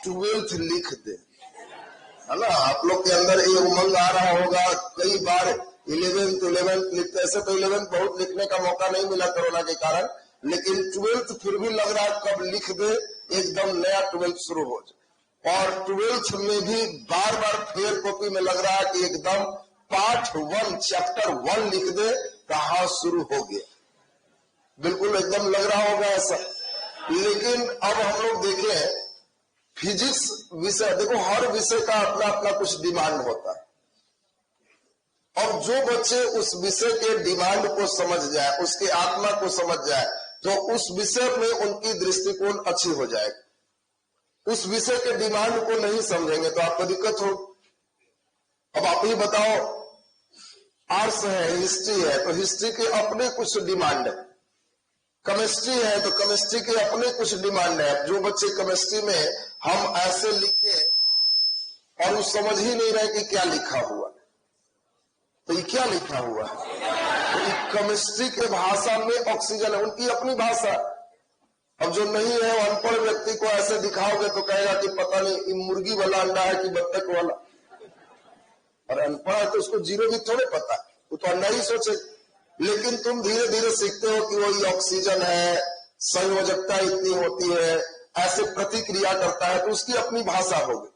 Twelfth लिख दे, है ना। आप लोग के अंदर ये उमंग आ रहा होगा, कई बार 11th लिखते, ऐसे तो 11th बहुत लिखने का मौका नहीं मिला कोरोना के कारण, लेकिन 12th फिर भी लग रहा है कब लिख दे, एकदम नया 12th शुरू हो जाए। और 12th में भी बार बार फेयर कॉपी में लग रहा है कि एकदम पार्ट 1 चैप्टर 1 लिख दे, कहाँ शुरू हो गया, बिल्कुल एकदम लग रहा होगा ऐसा। लेकिन अब हम लोग देखें फिजिक्स विषय, देखो हर विषय का अपना अपना कुछ डिमांड होता है। और जो बच्चे उस विषय के डिमांड को समझ जाए, उसके आत्मा को समझ जाए, तो उस विषय में उनकी दृष्टिकोण अच्छी हो जाएगी। उस विषय के डिमांड को नहीं समझेंगे तो आपको दिक्कत हो। अब आप ही बताओ, आर्ट्स है, हिस्ट्री है, तो हिस्ट्री के अपने कुछ डिमांड है, केमिस्ट्री है तो केमिस्ट्री के अपने कुछ डिमांड है। जो बच्चे केमिस्ट्री में हम ऐसे लिखे और वो समझ ही नहीं रहे कि क्या लिखा हुआ, तो ये क्या लिखा हुआ है, तो केमिस्ट्री के भाषा में ऑक्सीजन है, उनकी अपनी भाषा। अब जो नहीं है वो अनपढ़ व्यक्ति को ऐसे दिखाओगे तो कहेगा कि पता नहीं ये मुर्गी वाला अंडा है कि बत्तख वाला, और अनपढ़ है तो उसको जीरो भी थोड़े पता, वो तो अंडा ही सोचे। लेकिन तुम धीरे धीरे सीखते हो कि वो ये ऑक्सीजन है, संयोजकता इतनी होती है, ऐसे प्रतिक्रिया करता है, तो उसकी अपनी भाषा होगी।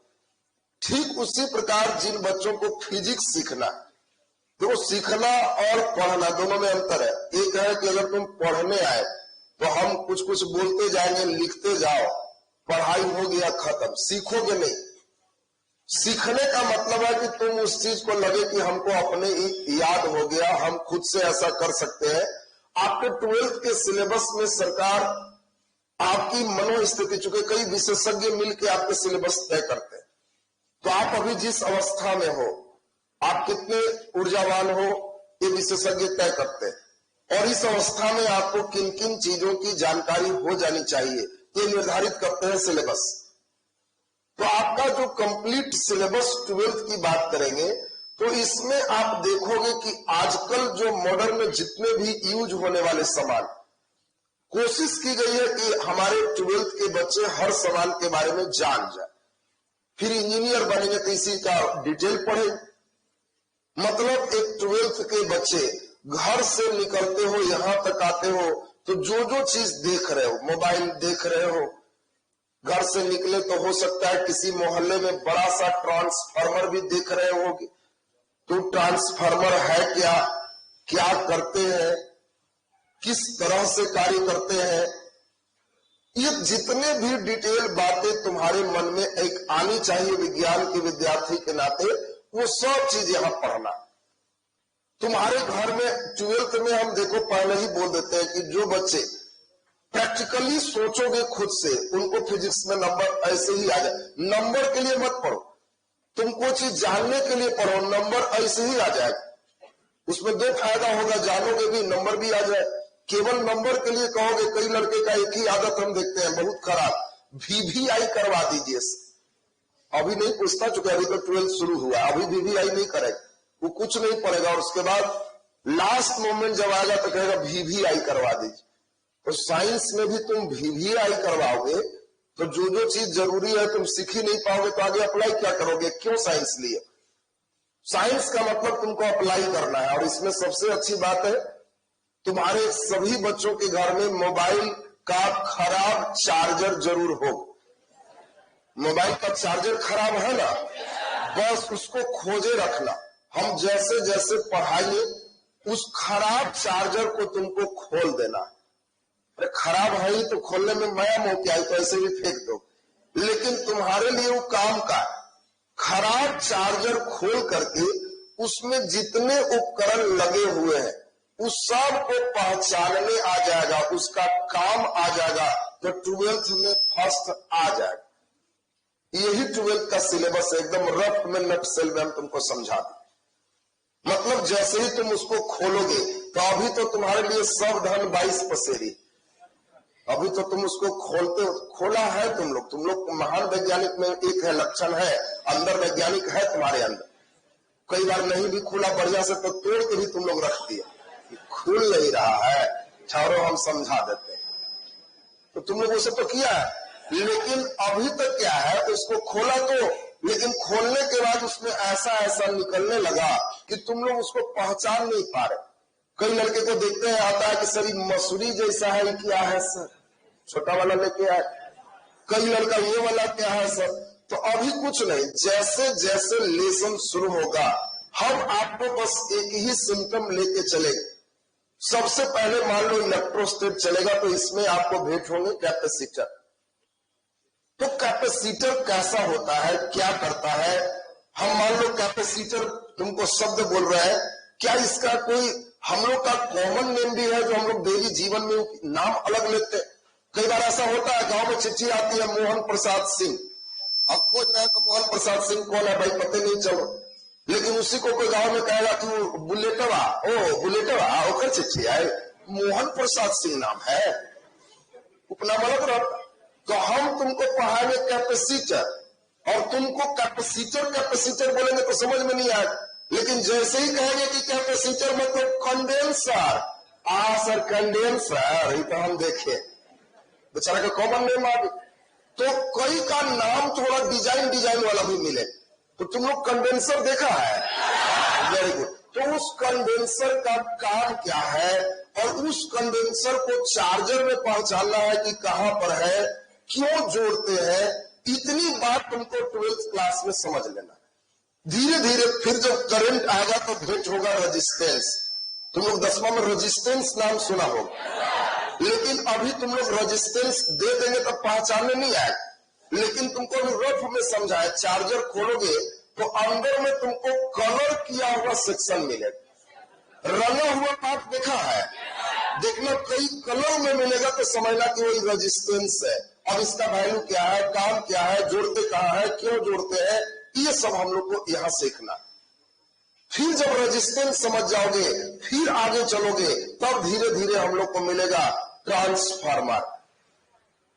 ठीक उसी प्रकार जिन बच्चों को फिजिक्स सीखना, तो सीखना और पढ़ना दोनों में अंतर है। एक है कि अगर तुम पढ़ने आए तो हम कुछ कुछ बोलते जाएंगे, लिखते जाओ, पढ़ाई हो गया खत्म, सीखोगे नहीं। सीखने का मतलब है कि तुम उस चीज को लगे कि हमको अपने याद हो गया, हम खुद से ऐसा कर सकते हैं। आपके 12th के सिलेबस में सरकार आपकी मनोस्थिति, चूंकि कई विशेषज्ञ मिलकर आपके सिलेबस तय करते हैं, तो आप अभी जिस अवस्था में हो, आप कितने ऊर्जावान हो, ये विशेषज्ञ तय करते हैं। और इस अवस्था में आपको किन किन चीजों की जानकारी हो जानी चाहिए, ये निर्धारित करते हैं सिलेबस। तो आपका जो कंप्लीट सिलेबस 12th की बात करेंगे, तो इसमें आप देखोगे कि आजकल जो मॉडर्न में जितने भी यूज होने वाले सामान, कोशिश की गई है कि हमारे 12th के बच्चे हर सामान के बारे में जान जाए। फिर इंजीनियर बनेंगे तो इसी का डिटेल पढ़े। मतलब एक 12th के बच्चे घर से निकलते हो, यहां तक आते हो, तो जो जो चीज देख रहे हो, मोबाइल देख रहे हो, घर से निकले तो हो सकता है किसी मोहल्ले में बड़ा सा ट्रांसफार्मर भी देख रहे होगे, तो ट्रांसफार्मर है क्या, क्या करते हैं, किस तरह से कार्य करते हैं, ये जितने भी डिटेल बातें तुम्हारे मन में एक आनी चाहिए विज्ञान के विद्यार्थी के नाते, वो सब चीज यहां पढ़ना। तुम्हारे घर में 12th में हम देखो पहले ही बोल देते हैं कि जो बच्चे प्रैक्टिकली सोचोगे खुद से, उनको फिजिक्स में नंबर ऐसे ही आ जाए। नंबर के लिए मत पढ़ो, तुम कोई चीज जानने के लिए पढ़ो, नंबर ऐसे ही आ जाएगा। उसमें दो फायदा होगा, जानोगे भी, नंबर भी आ जाए। केवल नंबर के लिए कहोगे, कई लड़के का एक ही आदत हम देखते हैं बहुत खराब, VVI करवा दीजिए। अभी नहीं पूछता, चूंकि अभी तो 12th शुरू हुआ, अभी VVI नहीं करेगा, वो कुछ नहीं पड़ेगा, और उसके बाद लास्ट मोमेंट जब आएगा तो कहेगा VVI करवा दीजिए। तो साइंस में भी तुम VVI करवाओगे तो जो जो चीज जरूरी है तुम सीख ही नहीं पाओगे, तो आगे अप्लाई क्या करोगे, क्यों साइंस लिए। साइंस का मतलब तुमको अप्लाई करना है। और इसमें सबसे अच्छी बात है, तुम्हारे सभी बच्चों के घर में मोबाइल का खराब चार्जर जरूर हो। मोबाइल का चार्जर खराब है ना, बस उसको खोजे रखना। हम जैसे जैसे पढ़ाइए, उस खराब चार्जर को तुमको खोल देना। अरे खराब है ही तो खोलने में माया मोह क्या है, तो ऐसे ही फेंक दो। लेकिन तुम्हारे लिए वो काम का, खराब चार्जर खोल करके उसमें जितने उपकरण लगे हुए हैं उस सब को पहचानने आ जाएगा, उसका काम आ जाएगा, तो 12th में फर्स्ट आ जाएगा। यही 12th का सिलेबस है, एकदम रफ में नट सेल में हम तुमको समझा दें। मतलब जैसे ही तुम उसको खोलोगे तो अभी तो तुम्हारे लिए सब धन 22 पसेरी, अभी तो तुम उसको खोला है तुम लोग महान वैज्ञानिक में एक है, लक्षण है, अंदर वैज्ञानिक है तुम्हारे अंदर। कई बार नहीं भी खुला बढ़िया से तो तोड़ के भी तुम लोग रख दिया, खुल नहीं रहा है, चारों हम समझा देते हैं। तो तुम लोग उसे तो किया है, लेकिन अभी तक क्या है, उसको खोला तो, लेकिन खोलने के बाद उसमें ऐसा ऐसा निकलने लगा कि तुम लोग उसको पहचान नहीं पा रहे। कई लड़के को देखते हैं, आता है कि सर मसूरी जैसा है, क्या है सर, छोटा वाला लेके आए। कई लड़का ये वाला क्या है सर। तो अभी कुछ नहीं, जैसे जैसे लेसन शुरू होगा हम आपको बस एक ही सिम्टम लेके चलेंगे। सबसे पहले मान लो इलेक्ट्रोस्टेट चलेगा, तो इसमें आपको भेंट होंगे कैपेसिटर। तो कैपेसिटर कैसा होता है, क्या करता है। हम मान लो कैपेसिटर तुमको शब्द बोल रहे हैं, क्या इसका कोई हम लोग का कॉमन नेम भी है जो हम लोग डेली जीवन में नाम अलग लेते हैं। कई बार ऐसा होता है, गांव में चिट्ठी आती है मोहन प्रसाद सिंह, अब खोज रहे तो मोहन प्रसाद सिंह कौन है भाई पता नहीं चलो, लेकिन उसी को कोई गांव में कहेगा कि बुलेटवा, ओ बुलेटवा ओकर चिट्ठी आए, मोहन प्रसाद सिंह नाम है, उपनाम अलग रहता। तो हम तुमको पढ़ाएंगे कैपेसिटर, और तुमको कैपेसिटर बोलेंगे तो समझ में नहीं आएगा, लेकिन जैसे ही कहेंगे कि कैपेसिटर मतलब कंडेंसर, सर कंडेंसर ही तो हम देखे बेचारा का कॉमन नेम आ गया। तो कई का नाम थोड़ा डिजाइन वाला भी मिले। तो तुम लोग कंडेंसर देखा है, वेरी गुड। तो उस कंडेंसर का काम क्या है, और उस कंडेंसर को चार्जर में पहुंचाना है कि कहां पर है, क्यों जोड़ते हैं, इतनी बात तुमको 12th क्लास में समझ लेना। धीरे धीरे फिर जब करंट आएगा तो भेंट होगा रेजिस्टेंस। तुम लोग 10वां में रेजिस्टेंस नाम सुना होगा, लेकिन अभी तुम लोग रेजिस्टेंस दे देंगे तब पहचानने नहीं आएगा, लेकिन तुमको रफ में समझाए। चार्जर खोलोगे तो अंदर में तुमको कलर किया हुआ सेक्शन मिलेगा, रंगा हुआ पार्ट देखा है, देखना कई कलर में मिलेगा तो समझना कि वही रेजिस्टेंस है। अब इसका वैल्यू क्या है, काम क्या है, जोड़ते कहाँ है, क्यों जोड़ते हैं, ये सब हम लोग को यहाँ सीखना। फिर जब रेजिस्टेंस समझ जाओगे, फिर आगे चलोगे, तब धीरे धीरे हम लोग को मिलेगा ट्रांसफार्मर।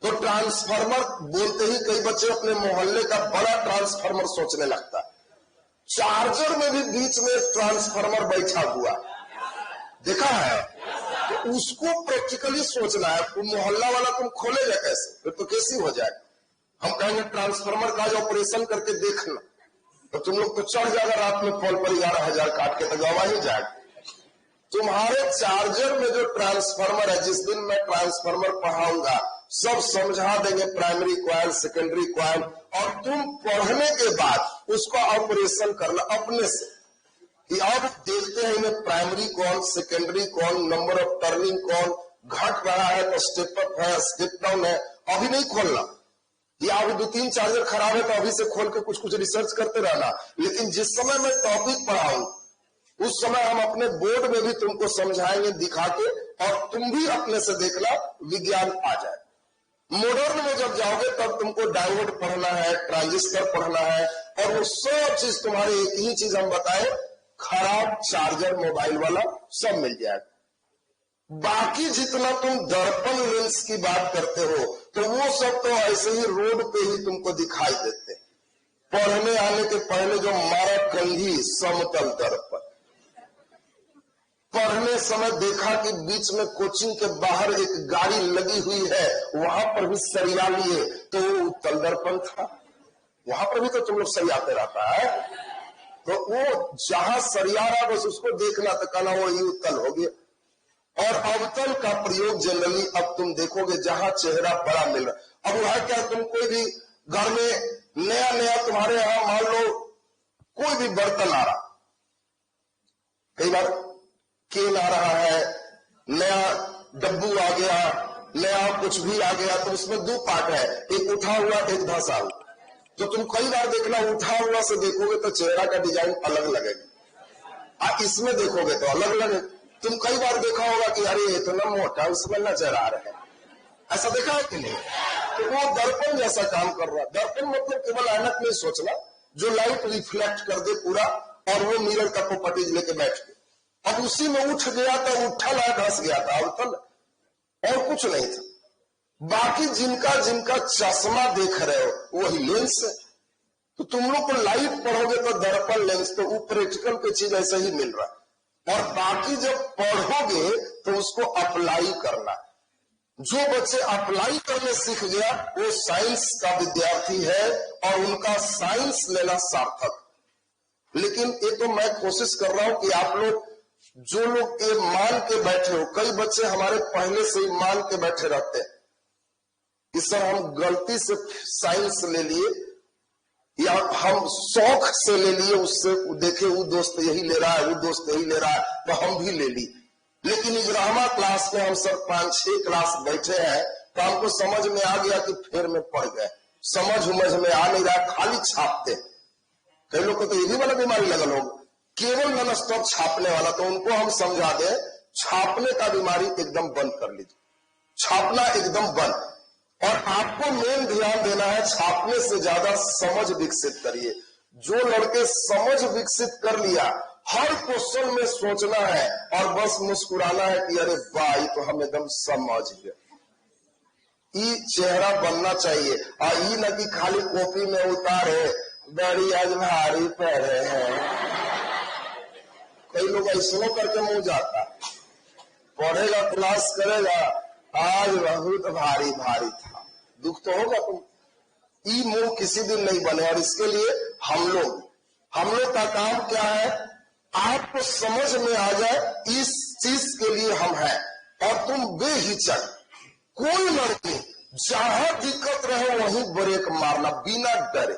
तो ट्रांसफार्मर बोलते ही कई बच्चे अपने मोहल्ले का बड़ा ट्रांसफार्मर सोचने लगता है। चार्जर में भी बीच में ट्रांसफार्मर बैठा हुआ देखा है, तो उसको प्रैक्टिकली सोचना है। मोहल्ला वाला तुम खोलेगा कैसे, फिर तो कैसी हो जाए। हम कहेंगे ट्रांसफार्मर का ऑपरेशन करके देखना, तो तुम लोग तो चढ़ जाएगा रात में पोल पर 11,000 काट के, तो गवा ही जाएगा। तुम्हारे चार्जर में जो ट्रांसफार्मर है, जिस दिन मैं ट्रांसफार्मर पढ़ाऊंगा सब समझा देंगे, प्राइमरी कॉइल, सेकेंडरी कॉइल, और तुम पढ़ने के बाद उसका ऑपरेशन करना अपने से कि अब देखते हैं इन्हें प्राइमरी कौन, सेकेंडरी कौन, नंबर ऑफ टर्निंग कौन, घट रहा है तो स्टेप अप है, स्टेप डाउन है। अभी नहीं खोलना, या अभी 2-3 चार्जर खराब है तो अभी से खोल के कुछ रिसर्च करते रहना, लेकिन जिस समय मैं टॉपिक पढ़ाऊं उस समय हम अपने बोर्ड में भी तुमको समझाएंगे दिखा के, और तुम भी अपने से देखना, विज्ञान आ जाए। मॉडर्न में जब जाओगे तब तुमको डायोड पढ़ना है, ट्रांजिस्टर पढ़ना है, और वो सब चीज तुम्हारे एक ही चीज हम बताए, खराब चार्जर मोबाइल वाला सब मिल जाएगा। बाकी जितना तुम दर्पण लेंस की बात करते हो तो वो सब तो ऐसे ही रोड पे ही तुमको दिखाई देते। पढ़ने आने के पहले जो मारा कंघी समतल दर्पण, पढ़ने समय देखा कि बीच में कोचिंग के बाहर एक गाड़ी लगी हुई है, वहां पर भी सरिया लिए, तो वो उत्तल दर्पण था। वहां पर भी तो तुम लोग सरियाते रहता है, तो वो जहां सरिया रहा बस उसको देखना, तो कहना वो ही उत्तल हो गया। और अवतल का प्रयोग जनरली अब तुम देखोगे जहां चेहरा बड़ा मिल रहा। अब वह क्या, तुम कोई भी घर में नया तुम्हारे यहां मान लो कोई भी बर्तन आ रहा, कई बार केन आ रहा है, नया डब्बू आ गया, नया कुछ भी आ गया, तो उसमें 2 पार्ट है, एक उठा हुआ एक धंसा हुआ। तो तुम कई बार देखना उठा हुआ से देखोगे तो चेहरा का डिजाइन अलग लगेगा, इसमें देखोगे तो अलग लगेगा। तुम कई बार देखा होगा कि अरे इतना मोटा, उसमें नजर आ रहा है, ऐसा देखा है कि नहीं। तो वो दर्पण जैसा काम कर रहा है। दर्पण मतलब केवल ऐनक नहीं सोचना, जो लाइट रिफ्लेक्ट कर दे पूरा, और वो मिरर का प्रॉपर्टीज लेके बैठ गए। अब उसी में उठ गया तो उठा ला धंस गया था, अवतल और कुछ नहीं था। बाकी जिनका जिनका चश्मा देख रहे हो वही लेंस है। तो तुम लोग को लाइट पढ़ोगे तो दर्पण लेंस, तो वो प्रैक्टिकल की चीज ऐसे ही मिल रहा है। और बाकी जब पढ़ोगे तो उसको अप्लाई करना, जो बच्चे अप्लाई करने सीख गया वो साइंस का विद्यार्थी है और उनका साइंस लेना सार्थक। लेकिन ये तो मैं कोशिश कर रहा हूं कि आप लोग जो लोग ये मान के बैठे हो, कई बच्चे हमारे पहले से ही मान के बैठे रहते हैं कि सर हम गलती से साइंस ले लिए या हम शौक से ले लिए, उससे देखे वो दोस्त यही ले रहा है, वो दोस्त यही ले रहा है तो हम भी ले ली। लेकिन 11वां क्लास में हम सब 5-6 क्लास बैठे हैं तो हमको समझ में आ गया कि फेर में पड़ गए, समझ में आ नहीं रहा, खाली छापते। कई लोग को तो ये भी वाला बीमारी लगल हो, केवल नॉन स्टॉप छापने वाला, तो उनको हम समझा दें छापने का बीमारी एकदम बंद कर लीजिए, छापना एकदम बंद। और आपको मेन ध्यान देना है छापने से ज्यादा समझ विकसित करिए। जो लड़के समझ विकसित कर लिया, हर क्वेश्चन में सोचना है और बस मुस्कुराना है कि अरे वाह ये तो हम एकदम समझ गए, ये चेहरा बनना चाहिए। और ये न कि खाली कॉपी में उतारे बड़ी आज भारी पहरे हैं। कई लोग ऐसा करके मुंह जाता, पढ़ेगा क्लास करेगा, आज बहुत भारी भारी था, दुख तो होगा तुम। ई मुंह किसी दिन नहीं बने। और इसके लिए हम लोग का काम क्या है, आपको समझ में आ जाए इस चीज के लिए हम हैं। और तुम बेहिचक, कोई लड़की जहां दिक्कत रहे वहीं ब्रेक मारना बिना डरे।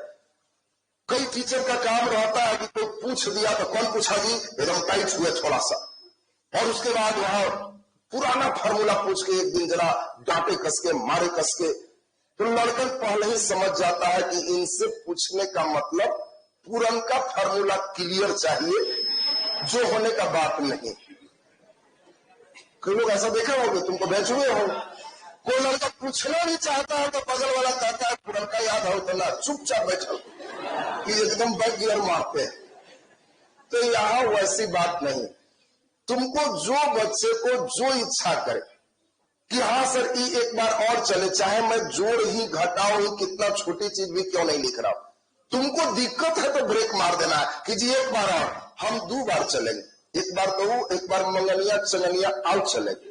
कई टीचर का काम रहता है कि कोई पूछ दिया तो कौन पूछा जी, एकदम टाइट हुए थोड़ा सा, और उसके बाद वहां पुराना फार्मूला पूछ के एक दिन जरा डांटे कस के मारे कस के, तो लड़कन पहले ही समझ जाता है कि इनसे पूछने का मतलब पुराना फार्मूला क्लियर चाहिए, जो होने का बात नहीं। कई लोग ऐसा देखे होंगे, तुमको बेच हुए हो, कोई लड़का पूछना नहीं चाहता है तो बगल वाला कहता है पुराना याद हो तो ना, चुपचाप बैठो कि एकदम बैक गियर मारते हैं। तो यहां वैसी बात नहीं। तुमको जो बच्चे को जो इच्छा करे कि हाँ सर ये एक बार और चले, चाहे मैं जोड़ ही घटाओ ही कितना छोटी चीज भी क्यों नहीं लिख रहा हूं, तुमको दिक्कत है तो ब्रेक मार देना है कि जी एक बार और, हम 2 बार चलेंगे, एक बार तो वो, एक बार मंगनिया चंगनिया आउट चलेंगे।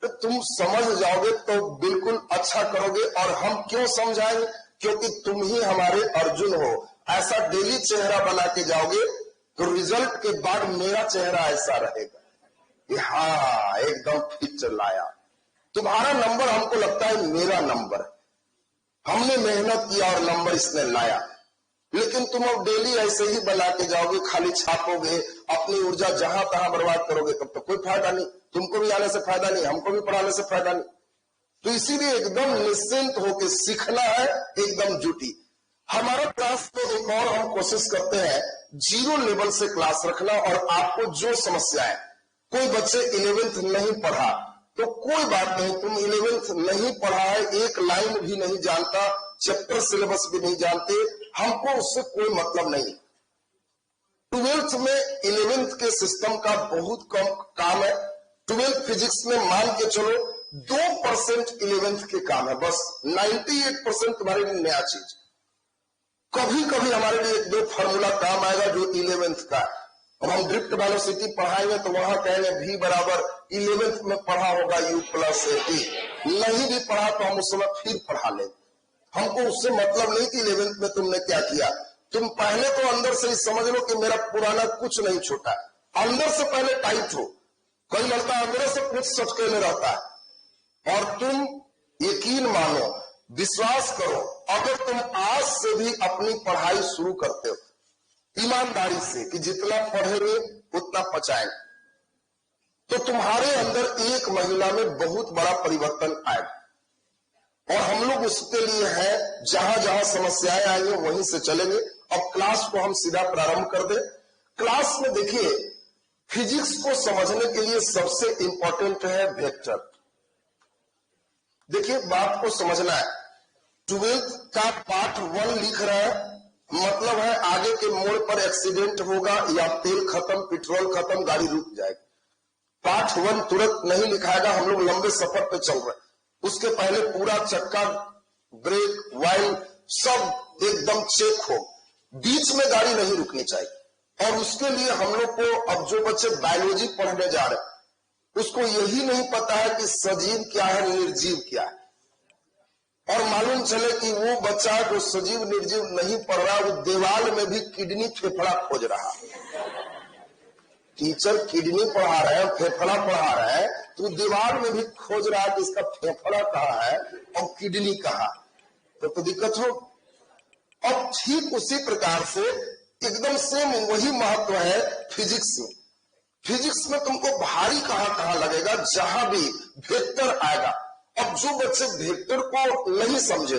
तो तुम समझ जाओगे तो बिल्कुल अच्छा करोगे। और हम क्यों समझाएंगे, क्योंकि तुम ही हमारे अर्जुन हो। ऐसा डेली चेहरा बना के जाओगे तो रिजल्ट के बाद मेरा चेहरा ऐसा रहेगा कि हाँ एकदम फिट लाया। तुम्हारा नंबर हमको लगता है मेरा नंबर, हमने मेहनत किया और नंबर इसने लाया। लेकिन तुम अब डेली ऐसे ही बना के जाओगे, खाली छापोगे, अपनी ऊर्जा जहां तहां बर्बाद करोगे, तब तो कोई फायदा नहीं। तुमको भी आने से फायदा नहीं, हमको भी पढ़ाने से फायदा नहीं। तो इसीलिए एकदम निश्चिंत होकर सीखना है, एकदम जुटी। हमारा क्लास में एक और हम कोशिश करते हैं 0 लेवल से क्लास रखना। और आपको जो समस्या है, कोई बच्चे 11th नहीं पढ़ा तो कोई बात नहीं, तुम 11th नहीं पढ़ा है, एक लाइन भी नहीं जानता, चैप्टर सिलेबस भी नहीं जानते, हमको उससे कोई मतलब नहीं। 12th में 11th के सिस्टम का बहुत कम काम है। 12th फिजिक्स में मान के चलो 2% 11th के काम है, बस 98% तुम्हारे लिए नया चीज। कभी कभी हमारे लिए 1-2 फार्मूला काम आएगा जो 11th का। अब हम ड्रिफ्ट वेलोसिटी पढ़ाएंगे तो वहां कहेंगे v बराबर 11th में पढ़ा होगा u प्लस a। नहीं भी पढ़ा तो हम उस समय फिर पढ़ा लेंगे, हमको उससे मतलब नहीं कि 11th में तुमने क्या किया। तुम पहले तो अंदर से ही समझ लो कि मेरा पुराना कुछ नहीं छूटा, अंदर से पहले टाइट हो। कोई लड़का अंदर से कुछ सटके में रहता है। और तुम यकीन मानो, विश्वास करो, अगर तुम आज से भी अपनी पढ़ाई शुरू करते हो ईमानदारी से कि जितना पढ़ेंगे उतना पचाएंगे, तो तुम्हारे अंदर 1 महीना में बहुत बड़ा परिवर्तन आएगा। और हम लोग उसके लिए हैं, जहां जहां समस्याएं आएंगे वहीं से चलेंगे। अब क्लास को हम सीधा प्रारंभ कर दें। क्लास में देखिए, फिजिक्स को समझने के लिए सबसे इंपॉर्टेंट है वेक्टर। देखिए बात को समझना है, 12th का पार्ट 1 लिख रहा है, मतलब है आगे के मोड़ पर एक्सीडेंट होगा या तेल खत्म, पेट्रोल खत्म, गाड़ी रुक जाएगी। पार्ट 1 तुरंत नहीं लिखाएगा, हम लोग लंबे सफर पे चल रहे हैं, उसके पहले पूरा चक्का, ब्रेक, वाइल सब एकदम चेक हो, बीच में गाड़ी नहीं रुकनी चाहिए। और उसके लिए हम लोग को, अब जो बच्चे बायोलॉजी पढ़ने जा रहे हैं, उसको यही नहीं पता है कि सजीव क्या है, निर्जीव क्या है। और मालूम चले कि वो बच्चा जो सजीव निर्जीव नहीं पढ़ रहा, वो दीवार में भी किडनी फेफड़ा खोज रहा है। टीचर किडनी पढ़ा रहे हैं, फेफड़ा पढ़ा रहे हैं, तो दीवार में भी खोज रहा है कि इसका फेफड़ा कहाँ है और किडनी कहाँ, तो दिक्कत हो। अब ठीक उसी प्रकार से एकदम सेम वही महत्व है फिजिक्स में। फिजिक्स में तुमको भारी कहाँ लगेगा, जहां भी वेक्टर आएगा। अब जो बच्चे वेक्टर को नहीं समझे,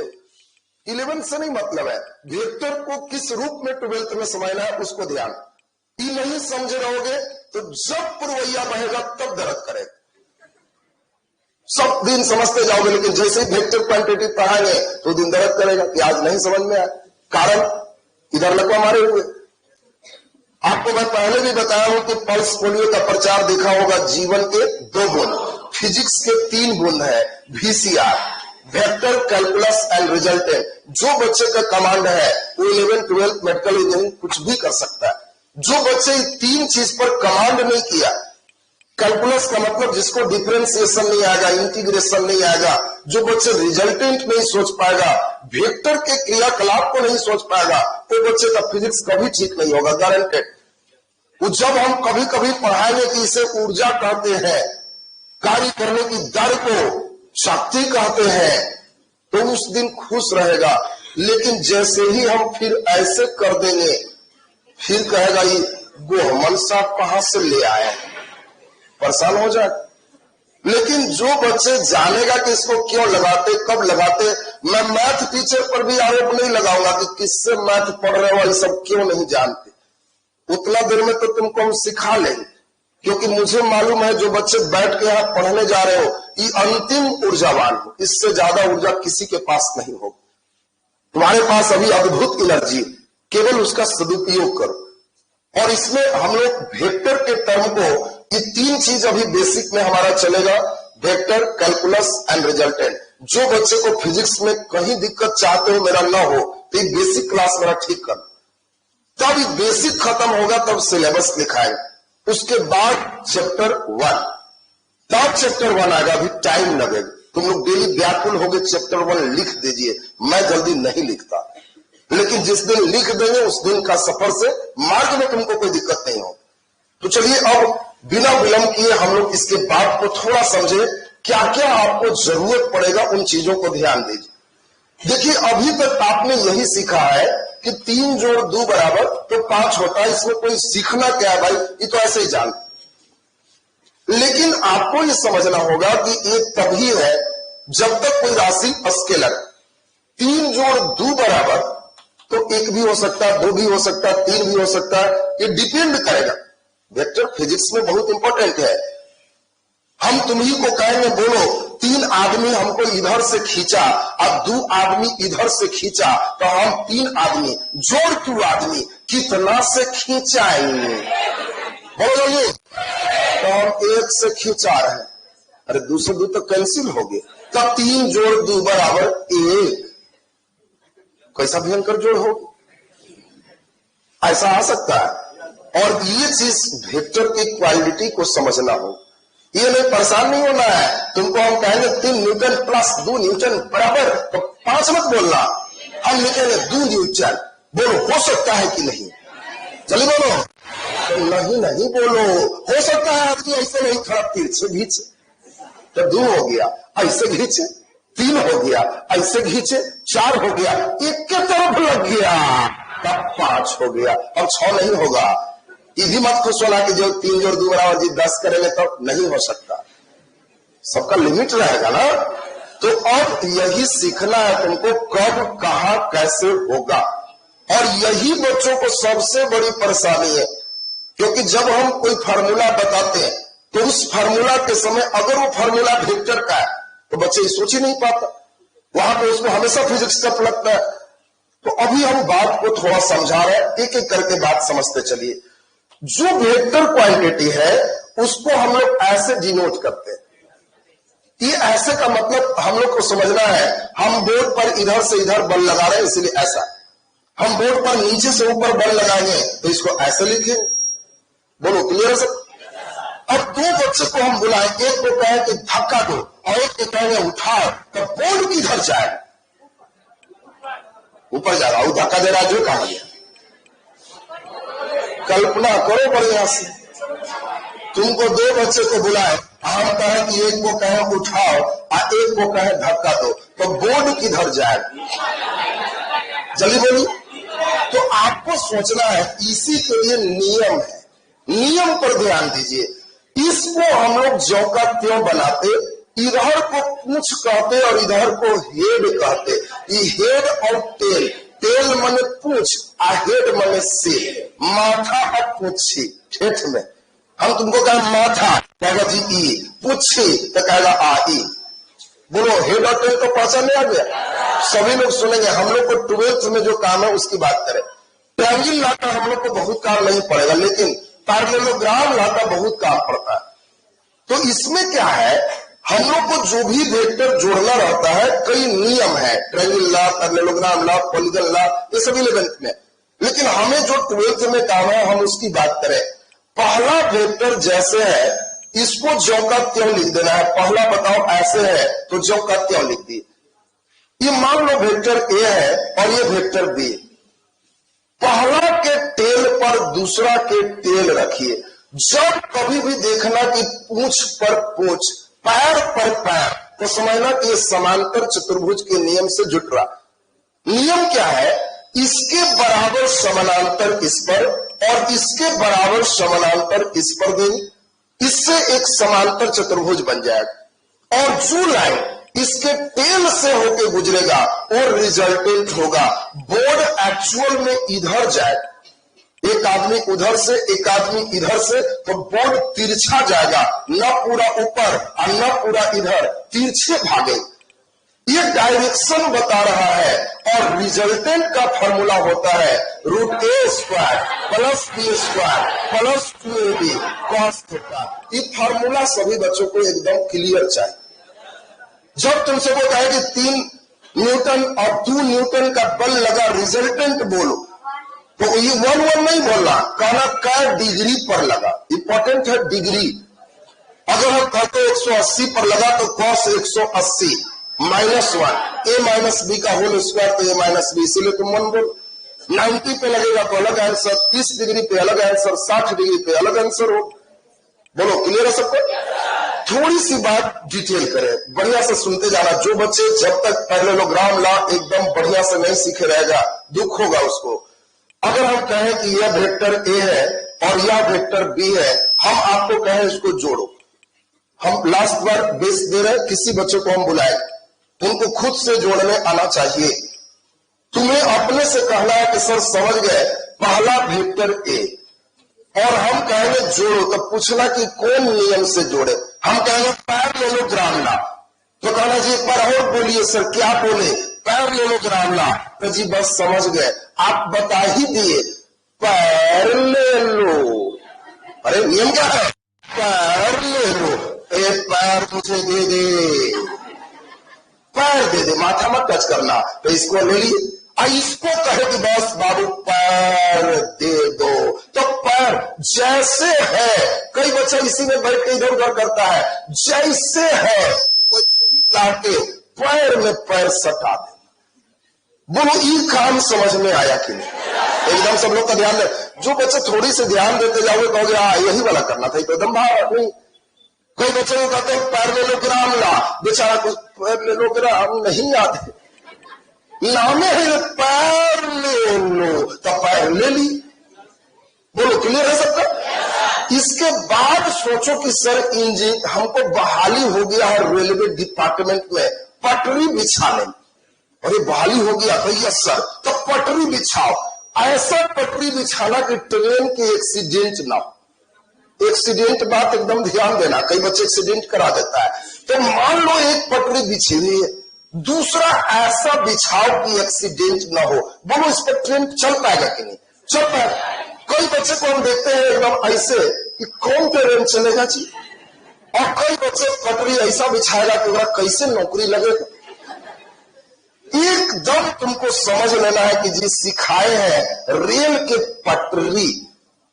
11 से नहीं मतलब है, वेक्टर को किस रूप में 12th में समझना है उसको ध्यान, ये नहीं समझे रहोगे तो जब पुरवैया बहेगा तब दर्द करेगा। सब दिन समझते जाओगे, लेकिन जैसे ही वेक्टर क्वांटिटी पढ़ाएंगे तो दिन दर्द करेगा कि आज नहीं समझ में आया, कारण इधर लकवा मारे हुए। आपको मैं पहले भी बताया हूं कि पल्स पोलियो का प्रचार देखा होगा, जीवन के 2 गुण, फिजिक्स के 3 गुण है, VCR, vector calculus and resultant. जो बच्चे का कमांड है वो 11, 12 मेडिकल इंजीनियरिंग कुछ भी कर सकता है। जो बच्चे 3 चीज पर कमांड नहीं किया, कैलकुलस का मतलब जिसको डिफरेंशिएशन नहीं आएगा, इंटीग्रेशन नहीं आएगा, जो बच्चे रिजल्टेंट नहीं सोच पाएगा, वेक्टर के क्रियाकलाप को नहीं सोच पाएगा, वो बच्चे का फिजिक्स कभी ठीक नहीं होगा, गारंटेड। वो जब हम कभी कभी पढ़ाएंगे कि इसे ऊर्जा कहते हैं, कार्य करने की दर को शक्ति कहते हैं, तो उस दिन खुश रहेगा। लेकिन जैसे ही हम फिर ऐसे कर देंगे, फिर कहेगा ये गोहमन साहब कहां से ले आए, परेशान हो जाए। लेकिन जो बच्चे जानेगा कि इसको क्यों लगाते, कब लगाते, मैं मैथ टीचर पर भी आरोप नहीं लगाऊंगा कि किससे मैथ पढ़ रहे हो, ये सब क्यों नहीं जानते। उतना देर में तो तुमको हम सिखा लेंगे, क्योंकि मुझे मालूम है जो बच्चे बैठ के यहाँ पढ़ने जा रहे हो, ये अंतिम ऊर्जावान हो, इससे ज्यादा ऊर्जा किसी के पास नहीं हो। तुम्हारे पास अभी अद्भुत एनर्जी, केवल उसका सदुपयोग करो। और इसमें हम लोग वेक्टर के टर्म को, ये 3 चीज अभी बेसिक में हमारा चलेगा, वेक्टर, कैलकुलस एंड रिजल्टेंट। जो बच्चे को फिजिक्स में कहीं दिक्कत चाहते हो मेरा ना हो, तो ये बेसिक क्लास मेरा ठीक कर, तब ये बेसिक खत्म होगा, तब सिलेबस लिखाएंगे। उसके बाद चैप्टर 1, तब चैप्टर 1 आएगा, अभी टाइम लगेगा। तुम लोग डेली व्याकुल होगे चैप्टर 1 लिख दीजिए, मैं जल्दी नहीं लिखता, लेकिन जिस दिन लिख देंगे उस दिन का सफर से मार्ग में तुमको कोई दिक्कत नहीं हो। तो चलिए अब बिना विलंब किए हम लोग इसके बात को थोड़ा समझे, क्या क्या आपको जरूरत पड़ेगा, उन चीजों को ध्यान दीजिए। देखिए अभी तक आपने यही सीखा है कि 3 जोड़ 2 बराबर तो 5 होता है, इसमें कोई सीखना क्या है भाई, ये तो ऐसे ही जान। लेकिन आपको ये समझना होगा कि ये तभी है जब तक कोई राशि स्केलर, 3 जोड़ 2 बराबर तो 1 भी हो सकता है, 2 भी हो सकता है, 3 भी हो सकता है, ये डिपेंड करेगा। वेक्टर फिजिक्स में बहुत इंपॉर्टेंट है। हम तुम्ही को कहेंगे बोलो 3 आदमी हमको इधर से खींचा और 2 आदमी इधर से खींचा, तो हम 3 आदमी जोड़ 2 आदमी कितना से खींचाएंगे, बोलो तो हम 1 से खींचा रहे हैं, अरे 2 से 2 तो कैंसिल हो गए, तब 3 जोड़ 2 बराबर 1। कैसा भयंकर जोड़ हो, ऐसा आ सकता है। और ये चीज वेक्टर की क्वालिटी को समझना हो, ये नहीं परेशान नहीं होना है। तुमको हम कहेंगे 3 न्यूटन प्लस 2 न्यूटन बराबर, तो 5 मत बोलना, हम लिखेंगे 2 न्यूटन, बोलो हो सकता है कि नहीं, चलिए बोलो, तो नहीं बोलो, हो सकता है आपकी ऐसे नहीं, थोड़ा तिरछे घींचे तो 2 हो गया, ऐसे घींचे 3 हो गया, ऐसे घींचे 4 हो गया, 1 के तरफ लग गया तब 5 हो गया, अब 6 नहीं होगा। ये भी मत खुश होना कि जो 3 जोड़ 2 बराबर जी 10 करेंगे तो नहीं हो सकता, सबका लिमिट रहेगा ना। तो अब यही सीखना है तुमको, कब कहां कैसे होगा। और यही बच्चों को सबसे बड़ी परेशानी है, क्योंकि जब हम कोई फार्मूला बताते हैं तो उस फार्मूला के समय अगर वो फार्मूला वेक्टर का है तो बच्चे ये सोच ही नहीं पाता, वहां पे उसको हमेशा फिजिक्स का लगता है। तो अभी हम बात को थोड़ा समझा रहे हैं, एक एक करके बात समझते चलिए। जो वेक्टर क्वांटिटी है उसको हम लोग ऐसे डिनोट करते हैं, ये ऐसे का मतलब हम लोग को समझना है, हम बोर्ड पर इधर से इधर बल लगा रहे हैं इसलिए ऐसा, हम बोर्ड पर नीचे से ऊपर बल लगाएंगे तो इसको ऐसे लिखेंगे, बोलो क्लियर है सब। अब दो बच्चे को हम बुलाएं, एक को कहे कि धक्का दो और एक को कहेंगे उठाओ, तो बोर्ड किधर जाए? ऊपर जा रहा हूं, धक्का दे रहा जो कहा गया। कल्पना करो बढ़िया से, तुमको दो बच्चे को बुलाए, हम कहे कि एक को कहे उठाओ और एक को कहे धक्का दो, तो बोर्ड किधर जाए? जल्दी बोली। तो आपको सोचना है, इसी के लिए नियम है, नियम पर ध्यान दीजिए। इसको हम लोग ज्यों का त्यों बनाते, इधर को पूंछ कहते और इधर को हेड कहते। ये हेड और टेल, टेल माने पूंछ और हेड माने सिर, माथा और पूंछी। ठेठ में हम तुमको कहें माथा, कहेगा जी ई, पूछी तो कहेगा आ ई। बोलो हेड और टेल को पहचान नहीं आ गया? सभी लोग सुनेंगे। हम लोग को 12th में जो काम है उसकी बात करें। ट्रायंगल लॉ का हम लोग को बहुत काम नहीं पड़ेगा, लेकिन पैरेललोग्राम लॉ का बहुत काम पड़ता है। तो इसमें क्या है, हम लोग को जो भी वेक्टर जोड़ना रहता है, कई नियम है, triangle law, parallelogram law, polygon law, ये सभी 11th में। लेकिन हमें जो 12th में काम है, हम उसकी बात करें। पहला वेक्टर जैसे है, इसको ज्यों का त्यों लिख देना है। पहला बताओ ऐसे है तो ज्यों का त्यों लिख दी। ये मान लो वेक्टर ए है और ये वेक्टर बी। पहला के टेल पर दूसरा के टेल रखिए। जब कभी भी देखना कि पूंछ पर पूंछ, पैर पर पैर, तो समझना कि ये समांतर चतुर्भुज के नियम से जुट रहा। नियम क्या है? इसके बराबर समानांतर इस पर और इसके बराबर समानांतर इस पर देंगे, इससे एक समांतर चतुर्भुज बन जाएगा। और जो लाइन इसके टेल से होके गुजरेगा और रिजल्टेंट होगा। बोर्ड एक्चुअल में इधर जाए, एक आदमी उधर से एक आदमी इधर से, तो बोर्ड तिरछा जाएगा, न पूरा ऊपर और न पूरा इधर, तिरछे भागे। ये डायरेक्शन बता रहा है। और रिजल्टेंट का फॉर्मूला होता है √a² plus b² plus 2ab cos theta. ये फॉर्मूला सभी बच्चों को एकदम क्लियर चाहिए। जब तुमसे वो कहे कि 3 न्यूटन और 2 न्यूटन का बल लगा, रिजल्टेंट बोलो, तो ये 1 नहीं बोलना, कहना क्या डिग्री पर लगा। इंपॉर्टेंट है डिग्री। अगर हम कहते 180 पर लगा तो cos 180 -1 a माइनस बी का होल स्क्वायर, तो a माइनस बी, इसीलिए तुम 1 बोलो। 90 पे लगेगा तो अलग आंसर, 30 डिग्री पे अलग आंसर, 60 डिग्री पे अलग आंसर हो। बोलो क्लियर है सबको? थोड़ी सी बात डिटेल करें, बढ़िया से सुनते जाना। जो बच्चे जब तक पैरेललोग्राम लॉ एकदम बढ़िया से नहीं सीखे रहेगा, दुख होगा उसको। अगर हम कहें कि यह वेक्टर ए है और यह वेक्टर बी है, हम आपको कहें इसको जोड़ो। हम लास्ट बार बेस दे रहे, किसी बच्चे को हम बुलाए, उनको खुद से जोड़ने आना चाहिए। तुम्हें अपने से कहना है कि सर समझ गए, पहला वेक्टर ए, और हम कहेंगे जोड़ो, तो पूछना कि कौन नियम से जोड़े। हम कहेंगे पैरेललोग्राम लॉ, तो कहना जी एक बार और बोलिए सर, क्या बोले? Parallelogram law. तो जी बस समझ गए, आप बता ही दिए पैरेललो। अरे नियम क्या है? पैरेललो। ए पैर मुझे दे दे, पैर दे दे, माथा मत टच करना। तो इसको ले लिए, इसको कहे कि बस बाबू पैर दे दो, तो पैर जैसे है, कई बच्चा इसी में बैठ के इधर उधर करता है, जैसे है वैसे ही लाके पैर में पैर सटा दे। बोलो ये काम समझ में आया कि नहीं? एकदम सब लोग का ध्यान दे। जो बच्चे थोड़ी से ध्यान देते जाओगे कहोगे हाँ यही वाला करना था, तो एकदम बाहर नहीं। कई बच्चे को कहते हैं पैरेललोग्राम लॉ, बेचारा कुछ पैरेललोग्राम नहीं याद है, नामे है पैर ले लो, तो पैर ले ली। बोलो क्लियर है सबका? इसके बाद सोचो कि सर इंजीनियर हमको बहाली हो गया है रेलवे डिपार्टमेंट में पटरी बिछाने, और ये बहाली हो गया तो यस सर, तो पटरी बिछाओ। ऐसा पटरी बिछाना कि ट्रेन के एक्सीडेंट ना हो। एक्सीडेंट बात एकदम ध्यान देना, कई बच्चे एक्सीडेंट करा देता है। तो मान लो एक पटरी बिछी हुई है, दूसरा ऐसा बिछाओ कि एक्सीडेंट ना हो। बोलो इस पर ट्रेन चल पाएगा कि नहीं? चल पाएगा। कई बच्चे को हम देखते हैं एकदम ऐसे कि कौन ट्रेन चलेगा जी, और कई बच्चे पटरी ऐसा बिछाएगा कि वह कैसे नौकरी लगेगा। एकदम तुमको समझ लेना है कि जी सिखाए हैं रेल के पटरी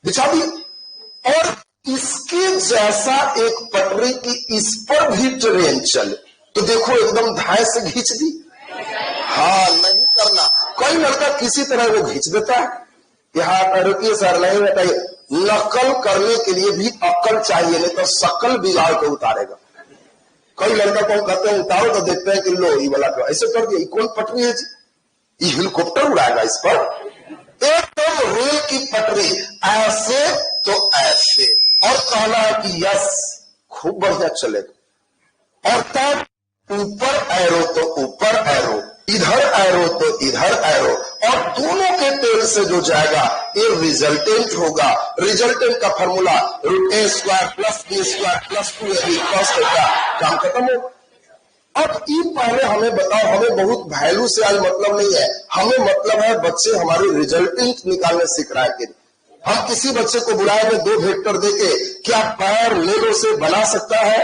बिछा दी, और इसके जैसा एक पटरी की इस पर भी ट्रेन चले तो देखो एकदम धाए से खींच दी। हाँ, नहीं करना। कोई लड़का किसी तरह वो खींच देता है। यहाँ रुकिए सर, नहीं बताइए, नकल करने के लिए भी अक्ल चाहिए, नहीं तो शकल बिगाड़ के उतारेगा। कई लड़का को कहते हैं उतारो तो देखते हैं कि लो ये वाला तो ऐसे कर दिया, कौन पटरी है जी, ये हेलीकॉप्टर उड़ाएगा इस पर। एकदम रेल की पटरी, ऐसे तो ऐसे, और कहना है कि यस खूब बढ़िया चलेगा। और तब ऊपर एरो तो ऊपर एरो, इधर एरो तो इधर एरो, और दोनों के तेल से जो जाएगा ये रिजल्टेंट होगा। रिजल्टेंट का formula √a² + b² + 2ab cos theta, काम खत्म हो। अब ये पहले हमें बताओ, हमें बहुत वैल्यू से आज मतलब नहीं है, हमें मतलब है बच्चे हमारे रिजल्टेंट निकालने सीख रहा है कि हम किसी बच्चे को बुलाए में 2 वेक्टर देके क्या पैर लेलो से बना सकता है?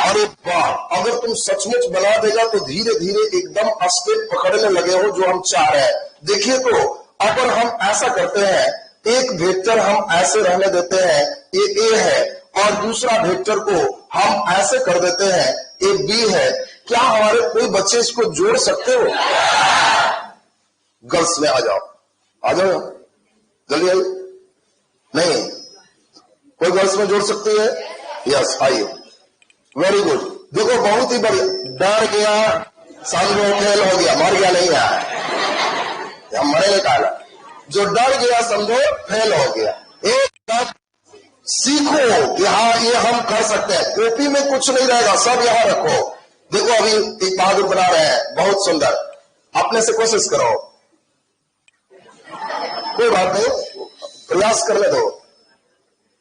अरे वाह, अगर तुम सचमुच बना देगा तो धीरे धीरे एकदम स्टेप पकड़ने लगे हो जो हम चाह रहे हैं। देखिए तो अगर हम ऐसा करते हैं, एक वेक्टर हम ऐसे रहने देते हैं, ये ए है, और दूसरा वेक्टर को हम ऐसे कर देते हैं, ये बी है, क्या हमारे कोई बच्चे इसको जोड़ सकते हो? गर्ल्स में आ जाओ, आ जाओ जल्दी आइए। नहीं, कोई गर्ल्स में जोड़ सकती है? यस, आइए, वेरी गुड। देखो बहुत ही बढ़िया। डर गया समझो फेल हो गया, मर गया नहीं है, मरे निकाला। जो डर गया समझो फेल हो गया। एक सीखो कि हाँ ये हम कर सकते हैं। कॉपी में कुछ नहीं रहेगा, सब यहां रखो। देखो अभी एक बहादुर बना रहे हैं, बहुत सुंदर, अपने से कोशिश करो, कोई बात नहीं, प्रयास करने दो।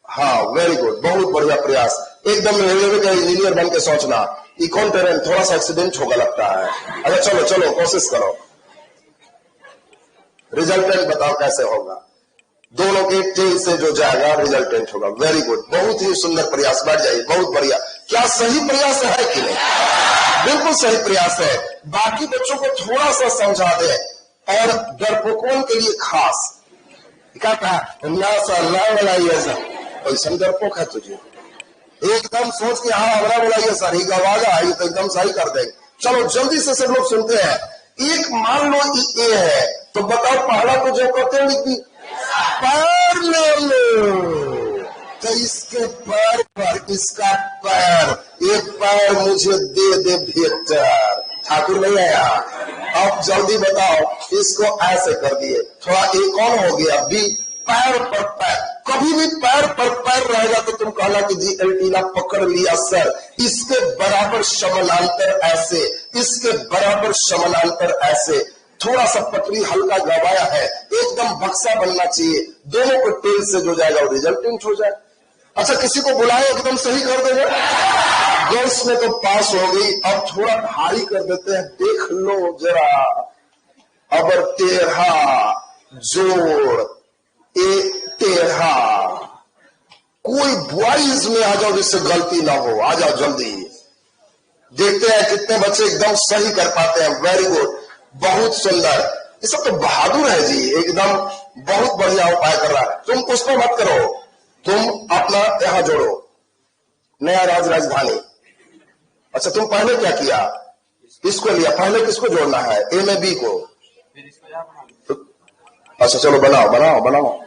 हाँ वेरी गुड, बहुत बढ़िया प्रयास। एकदम रेलवे का इंजीनियर बन के सोचना। इकोन टेरेन थोड़ा सा एक्सीडेंट होगा लगता है। अच्छा चलो चलो कोशिश करो, रिजल्टेंट बताओ कैसे होगा। दोनों के तेल से जो जाएगा रिजल्टेंट होगा। वेरी गुड, बहुत ही सुंदर प्रयास, बैठ जाइए, बहुत बढ़िया। क्या सही प्रयास है कि नहीं? बिल्कुल सही प्रयास है। बाकी बच्चों को थोड़ा सा समझा दे, और डरपोकों के लिए खास क्या कहा ना सर, ना बुलाइए सर, ऐसा डरपोक है तुझे, एकदम सोच के हाँ हमारा बुलाइए सर, ही गवागा, ये तो एकदम सही कर देंगे। चलो जल्दी से सब लोग सुनते हैं। एक मान लो ये है, तो बताओ पहला तो जो कहते हैं कि पैर ले लो, तो इसके पैर पर इसका पैर, ये पैर मुझे दे दे बेहतर। ठाकुर नहीं आया, अब जल्दी बताओ, इसको ऐसे कर दिए, थोड़ा एक कौन हो गया, बी, पैर पर पैर। कभी भी पैर पर पैर रहेगा तो तुम कहना कि जी एल्टीना पकड़ लिया सर, इसके बराबर समानांतर ऐसे, इसके बराबर समानांतर ऐसे, थोड़ा सा पटरी हल्का गवाया है, एकदम बक्सा बनना चाहिए, दोनों को तेल से जो जाएगा वो रिजल्टेंट हो जाए। अच्छा किसी को बुलाए एकदम सही कर देगा। गर्ल्स में तो पास हो गई, अब थोड़ा भारी कर देते हैं, देख लो जरा, अब टेढ़ा जोड़, एक टेढ़ा, कोई बॉयज में आ जाओ जिससे गलती ना हो, आ जाओ जल्दी। देखते हैं कितने बच्चे एकदम सही कर पाते हैं। वेरी गुड, बहुत सुंदर, ये सब तो बहादुर है जी, एकदम बहुत बढ़िया उपाय कर रहा है। तुम कुछ तो मत करो, तुम अपना यहां जोड़ो, नया राजधानी। अच्छा तुम पहले क्या किया, इसको लिया, पहले किसको जोड़ना है, ए में बी को। अच्छा चलो बनाओ बनाओ बनाओ।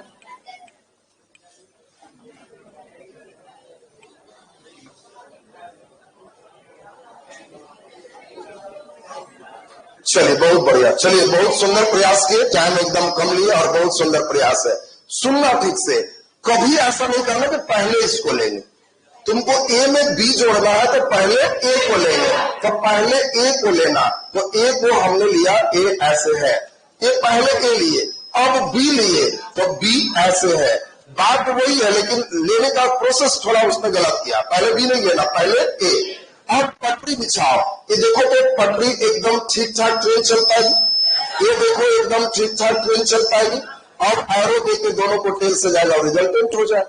चलिए बहुत बढ़िया, चलिए बहुत सुंदर प्रयास किए, टाइम एकदम कम लिए और बहुत सुंदर प्रयास है। सुनना ठीक से, कभी ऐसा नहीं करना कि पहले इसको लेंगे, तुमको ए में बी जोड़ना है तो पहले ए को लेंगे, तो पहले ए को लेना, तो ए को हमने लिया, ए ऐसे है, ये पहले ए लिए, अब बी लिए तो बी ऐसे है, बात वही है लेकिन लेने का प्रोसेस थोड़ा उसने गलत किया, पहले बी नहीं लेना, पहले ए। अब पटरी बिछाओ, ये देखो तो पटरी एकदम ठीक ठाक ट्रेन चल पाएगी, ये देखो एकदम ठीक ठाक ट्रेन चल पाएगी। अब एरो देके दोनों को टेल से जाएगा और रिजल्टेंट हो जाए।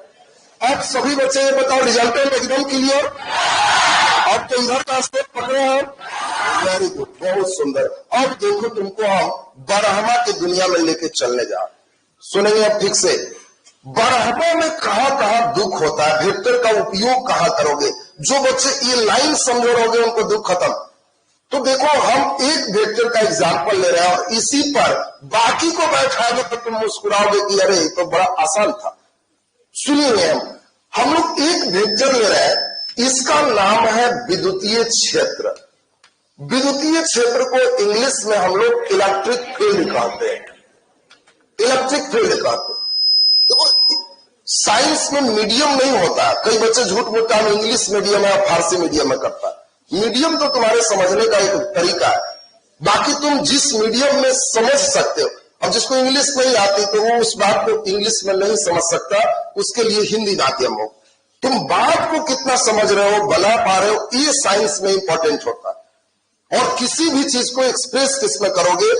अब सभी बच्चे ये बताओ रिजल्टेंट एकदम क्लियर। अब तो इधर का स्टेप पकड़े हैं, वेरी गुड, बहुत सुंदर। अब देखो तुमको हम बरहमा की दुनिया में लेके चलने जा, सुनेंगे अब ठीक से। बराबर में कहां कहां दुख होता है, वेक्टर का उपयोग कहां करोगे। जो बच्चे ये लाइन समझ रहोगे उनको दुख खत्म। तो देखो हम एक वेक्टर का एग्जाम्पल ले रहे हैं और इसी पर बाकी को बैठाओगे तो तुम मुस्कुराओगे कि अरे तो बड़ा आसान था। सुनिए हम लोग एक वेक्टर ले रहे हैं, इसका नाम है विद्युतीय क्षेत्र। विद्युतीय क्षेत्र को इंग्लिश में हम लोग इलेक्ट्रिक फील्ड कहते हैं, इलेक्ट्रिक फील्ड कहते हैं। देखो साइंस में मीडियम नहीं होता, कई बच्चे झूठ बोलता है इंग्लिश मीडियम है फारसी मीडियम में करता है। मीडियम तो तुम्हारे समझने का एक तरीका है, बाकी तुम जिस मीडियम में समझ सकते हो। अब जिसको इंग्लिश नहीं आती तो वो उस बात को इंग्लिश में नहीं समझ सकता, उसके लिए हिंदी माध्यम हो। तुम बात को कितना समझ रहे हो, बना पा रहे हो, ये साइंस में इंपॉर्टेंट होता है। और किसी भी चीज को एक्सप्रेस किसमें करोगे,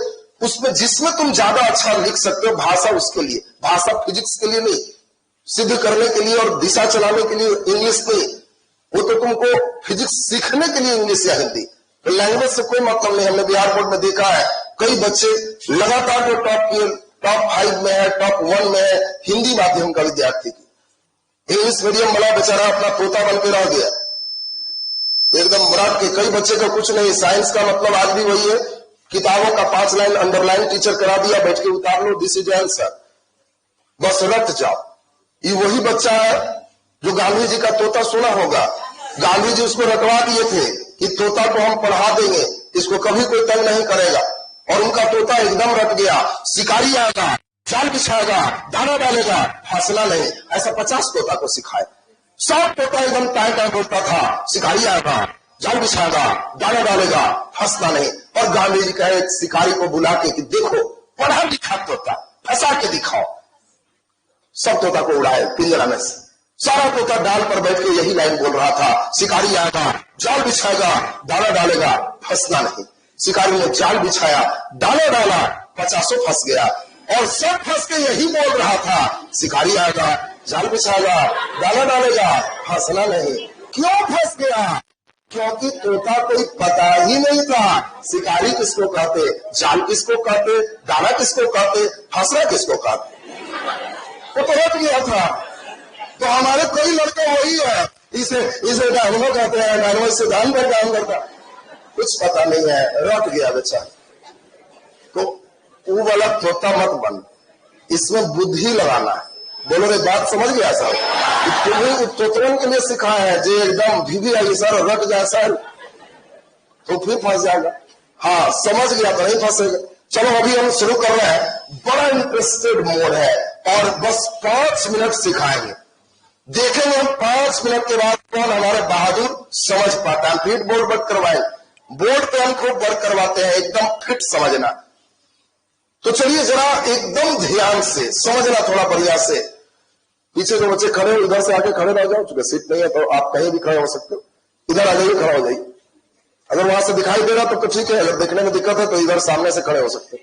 उसमें जिसमें तुम ज्यादा अच्छा लिख सकते हो, भाषा उसके लिए, भाषा फिजिक्स के लिए नहीं, सिद्ध करने के लिए और दिशा चलाने के लिए इंग्लिश नहीं, वो तो तुमको फिजिक्स सीखने के लिए इंग्लिश या हिंदी। तो लैंग्वेज से कोई मतलब नहीं। हमने बिहार बोर्ड में देखा है कई बच्चे लगातार जो टॉप 5 में है, टॉप 1 में है, हिंदी माध्यम का विद्यार्थी की। इंग्लिश मीडियम वाला बेचारा अपना तोता बन के रह गया एकदम मराठ के। कई बच्चे का कुछ नहीं, साइंस का मतलब आज भी वही है, किताबों का 5 लाइन अंडरलाइन टीचर करा दिया, बैठ के उतार लो, दिस इज आंसर, बस रट जाओ। ये वही बच्चा है जो गांधी जी का तोता सुना होगा। गांधी जी उसको रटवा दिए थे कि तोता को हम पढ़ा देंगे, इसको कभी कोई तंग नहीं करेगा, और उनका तोता एकदम रट गया। शिकारी आएगा, जाल बिछाएगा, दाना डालेगा, फंसना नहीं। ऐसा 50 तोता को सिखाए, सब तोता एकदम टाइम बोलता था, शिकारी आएगा, जाल बिछाएगा, दाना डालेगा, फंसना नहीं। और गांधी जी कहे शिकारी को बुला के कि देखो पढ़ा लिखा तोता, फंसा के दिखाओ। सब तोता को उड़ाए पिंजरा में से, सारा तोता डाल पर बैठ के यही लाइन बोल रहा था, शिकारी आएगा, जाल बिछाएगा, दाना डालेगा, फंसना नहीं। शिकारी ने जाल बिछाया, दाना डाला, 50 फंस गया, और सब फंस के यही बोल रहा था, शिकारी आएगा, जाल बिछाएगा, दाना डालेगा, फंसना नहीं। क्यों फंस गया? क्योंकि तोता कोई पता ही नहीं था शिकारी किसको कहते, जाल किसको कहते, दाना किसको कहते, फंसना किसको कहते। वो तो रट गया था। तो हमारे कई लड़के वही है, इसे डायनो कहते हैं, डायनो से दान पर काम करता, कुछ पता नहीं है, रट गया बेचारा। तो वो वाला तोता मत बन, इसमें बुद्धि लगाना है। बोलो रे बात समझ गया साहब? तुम्हें तोतरों के लिए सिखाया है, जो एकदम भीगी आई सर, रट जाए सर, तो फिर फंस जाएगा। हाँ समझ गया तो नहीं फंसेगा। चलो अभी हम शुरू कर रहे हैं, बड़ा इंटरेस्टेड मोड है और बस 5 मिनट सिखाएंगे। देखेंगे हम 5 मिनट के बाद कौन हमारे बहादुर समझ पाता है। फिट बोर्ड वर्क करवाए, बोर्ड पे हम खूब वर्क करवाते हैं, एकदम फिट समझना। तो चलिए जरा एकदम ध्यान से समझना, थोड़ा बढ़िया से। पीछे जो बच्चे खड़े हो इधर से आके खड़े रह जाओ, चूंकि सीट नहीं है तो आप कहीं भी खड़े हो सकते हो, इधर आ जाइए, खड़ा हो जाइए। अगर वहां से दिखाई दे रहा तो ठीक है, अगर देखने में दिक्कत है तो इधर सामने से खड़े हो सकते हो।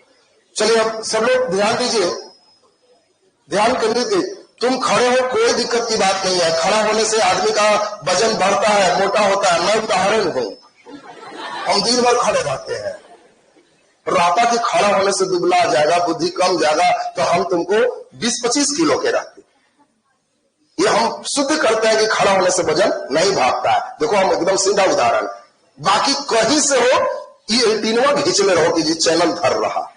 चलिए अब सब लोग ध्यान दीजिए, ध्यान केंद्रित कीजिए। तुम खड़े हो कोई दिक्कत की बात नहीं है, खड़ा होने से आदमी का वजन बढ़ता है, मोटा होता है। मैं उदाहरण हूं, हम दिन भर खड़े रहते हैं, राता कि खड़ा होने से दुबला आ जाएगा, बुद्धि कम जाएगा, तो हम तुमको 20-25 किलो के रखते। ये हम शुद्ध करते हैं कि खड़ा होने से वजन नहीं भागता है। देखो हम एकदम सीधा उदाहरण, बाकी कहीं से हो ये एंटीना खींच में रहो कि जी चैनल धर रहा,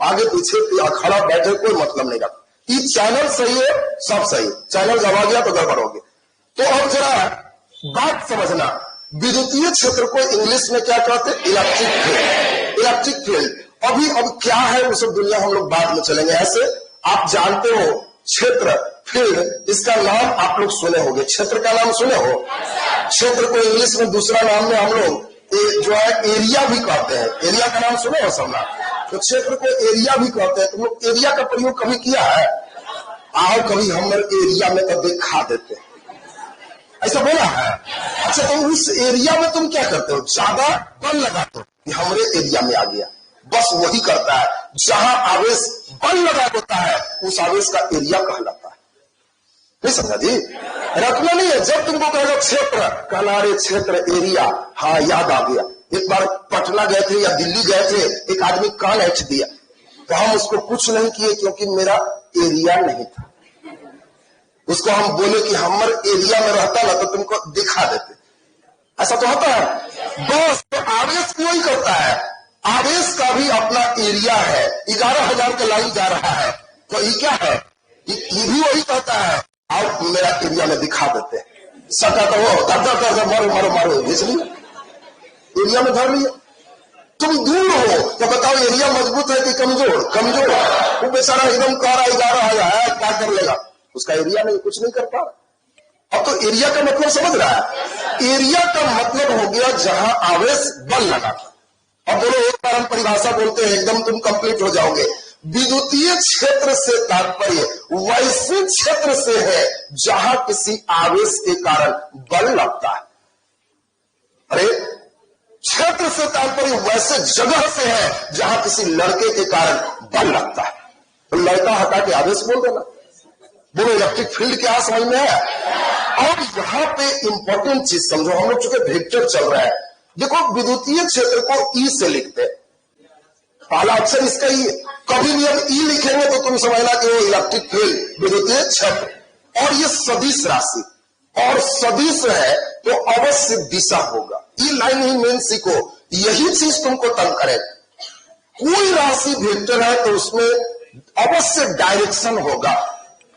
आगे पीछे खड़ा बैठे कोई मतलब नहीं रखता। ये चैनल सही है, सब सही, चैनल गवा गया तो गड़बड़ हो गया। तो अब जरा बात समझना, विद्युतीय क्षेत्र को इंग्लिश में क्या कहते हैं? Electric field. इलेक्ट्रिक फील्ड अब क्या है वो सब दुनिया हम लोग बाद में चलेंगे। ऐसे आप जानते हो क्षेत्र, फील्ड, इसका नाम आप लोग सुने होंगे, क्षेत्र का नाम सुने हो। क्षेत्र को इंग्लिश में दूसरा नाम में हम लोग जो है एरिया भी कहते हैं। एरिया का नाम सुने हो सब ना? तो क्षेत्र को एरिया भी कहते हैं। तुम लोग एरिया का प्रयोग कभी किया है? आओ कभी हम एरिया में तो दिखा देते हैं, ऐसा बोला है। अच्छा तो उस एरिया में तुम क्या करते हो? ज्यादा बल लगाते हो कि हमारे एरिया में आ गया, बस वही करता है। जहां आवेश बल लगा होता है उस आवेश का एरिया कहलाता है। नहीं समझा जी? रखना नहीं है। जब तुमको कहेगा क्षेत्र, कहना रे क्षेत्र, एरिया, हाँ याद आ गया। एक बार पटना गए थे या दिल्ली गए थे, एक आदमी कान ऐंठ दिया, तो हम उसको कुछ नहीं किए क्योंकि मेरा एरिया नहीं था। उसको हम बोले कि हमार एरिया में रहता ना तो तुमको दिखा देते, ऐसा तो होता है। बस तो आवेश क्यों ही करता है, आवेश का भी अपना एरिया है। 11,000 का लाइन जा रहा है तो ये क्या है, ये भी वही कहता है आप मेरा एरिया में दिखा देते। सटा तो वो कर मारो मारो मारो घिस लिया, एरिया में धर लिया। तुम दूर हो तो बताओ एरिया मजबूत है कि कमजोर, कमजोर। वो बेचारा एकदम कह रहा 11,000 है, क्या कर लेगा, उसका एरिया नहीं, कुछ नहीं कर पा रहा। अब तो एरिया का मतलब समझ रहा है, एरिया का मतलब हो गया जहां आवेश बल लगा था। अब बोलो एक बार हम परिभाषा बोलते हैं एकदम तुम कंप्लीट हो जाओगे। विद्युतीय क्षेत्र से तात्पर्य वैसे क्षेत्र से है जहां किसी आवेश के कारण बल लगता है। अरे क्षेत्र से तात्पर्य वैसे जगह से है जहां किसी लड़के के कारण बल लगता है। तो लड़का हटा के आवेश बोल देना, बोलो इलेक्ट्रिक फील्ड क्या समझ में है। और यहां पे इंपॉर्टेंट चीज समझो, हम लोग चूंकि वेक्टर चल रहा है, देखो विद्युतीय क्षेत्र को ई से लिखते, पहला अक्षर इसका ही है। कभी भी हम ई लिखेंगे तो तुम समझना कि वो इलेक्ट्रिक फील्ड विद्युतीय क्षेत्र। और ये सदिश राशि, और सदिश है तो अवश्य दिशा होगा। ये लाइन ही मेन सीखो, यही चीज तुमको तंग करे। कोई राशि वेक्टर है तो उसमें अवश्य डायरेक्शन होगा,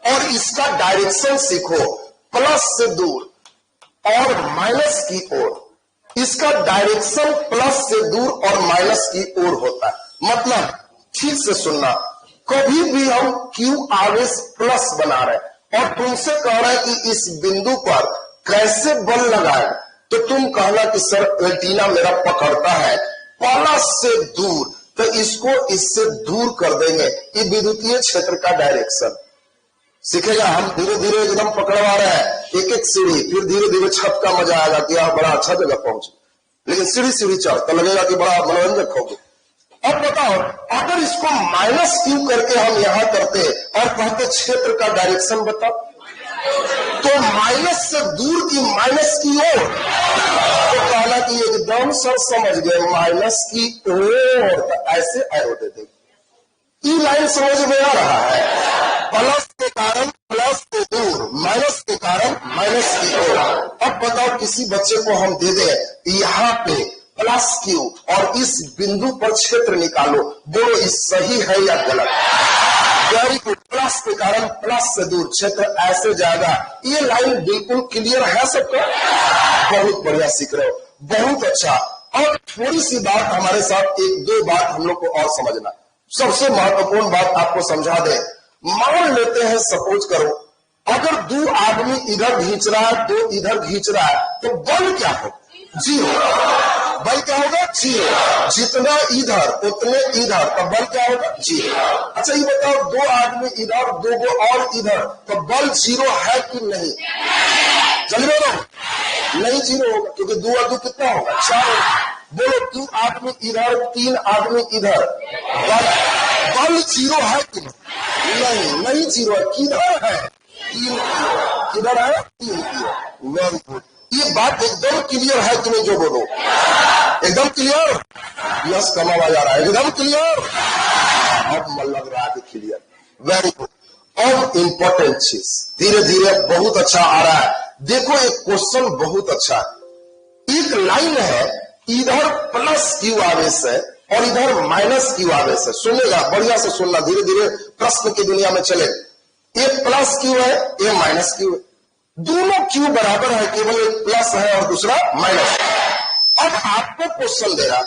और इसका डायरेक्शन सीखो, प्लस से दूर और माइनस की ओर। इसका डायरेक्शन प्लस से दूर और माइनस की ओर होता है। मतलब ठीक से सुनना, कभी भी हम क्यू आवेश प्लस बना रहे और तुमसे कह रहे हैं कि इस बिंदु पर कैसे बल लगाए, तो तुम कहना कि सर एंटीना मेरा पकड़ता है प्लस से दूर, तो इसको इससे दूर कर देंगे। ये विद्युतीय क्षेत्र का डायरेक्शन सीखेगा। हम धीरे धीरे एकदम पकड़वा रहे हैं एक एक सीढ़ी, फिर धीरे धीरे छत का मजा आएगा कि आप बड़ा अच्छा जगह पहुंचे, लेकिन सीढ़ी सीढ़ी चढ़ तो लगेगा कि बड़ा मनोरंजक होगा। अब बताओ अगर इसको माइनस क्यू करके हम यहां करते और कहते क्षेत्र का डायरेक्शन बताओ, तो माइनस से दूर की माइनस की ओर, तो कहना कि एकदम सब समझ गए माइनस की ओर, तो ऐसे एरो दे देंगे। ई लाइन समझ में आ रहा है, प्लस के कारण प्लस से दूर, माइनस के कारण माइनस की ओर। अब बताओ किसी बच्चे को हम दे दें यहाँ पे प्लस क्यू और इस बिंदु पर क्षेत्र निकालो, बोलो इस सही है या गलत। वेरी गुड, प्लस के कारण प्लस से दूर क्षेत्र ऐसे जाएगा। ये लाइन बिल्कुल क्लियर है सबको, बहुत बढ़िया सीख रहे हो, बहुत अच्छा। और थोड़ी सी बात हमारे साथ, एक दो बात हम लोग को और समझना। सबसे महत्वपूर्ण बात आपको समझा दे, मान लेते हैं सपोज करो अगर दो आदमी इधर खींच रहा है, दो इधर खींच रहा है, तो बल क्या हो, जीरो। बल क्या होगा, जीरो। जितना इधर उतने इधर, तो बल क्या होगा, जीरो। अच्छा ये बताओ दो आदमी इधर, दो गो और इधर, तो बल जीरो है कि नहीं, जल्दी बोलो। नहीं जीरो होगा, क्योंकि दो और दो कितना होगा, 4। बोलो 2 आदमी इधर 3 आदमी इधर, बल जीरो है कि नहीं, नहीं जीरो है। किधर है, 3 किधर है, 3 की। वेरी गुड, ये बात एकदम क्लियर है तुम्हें जो बोलो, एकदम क्लियर। यस कम आवाज आ रहा है, एकदम क्लियर। अब मन लग रहा है क्लियर, वेरी गुड। अब इंपॉर्टेंट चीज धीरे धीरे बहुत अच्छा आ रहा है। देखो एक क्वेश्चन बहुत अच्छा है, एक लाइन है, इधर प्लस क्यू आवेश है और इधर माइनस क्यू आवेश है। सुनेगा, बढ़िया से सुनना, धीरे धीरे प्रश्न की दुनिया में चले। एक प्लस क्यू है, ये माइनस क्यू है, दोनों क्यू बराबर है, केवल एक प्लस है और दूसरा माइनस। अब आपको क्वेश्चन दे रहा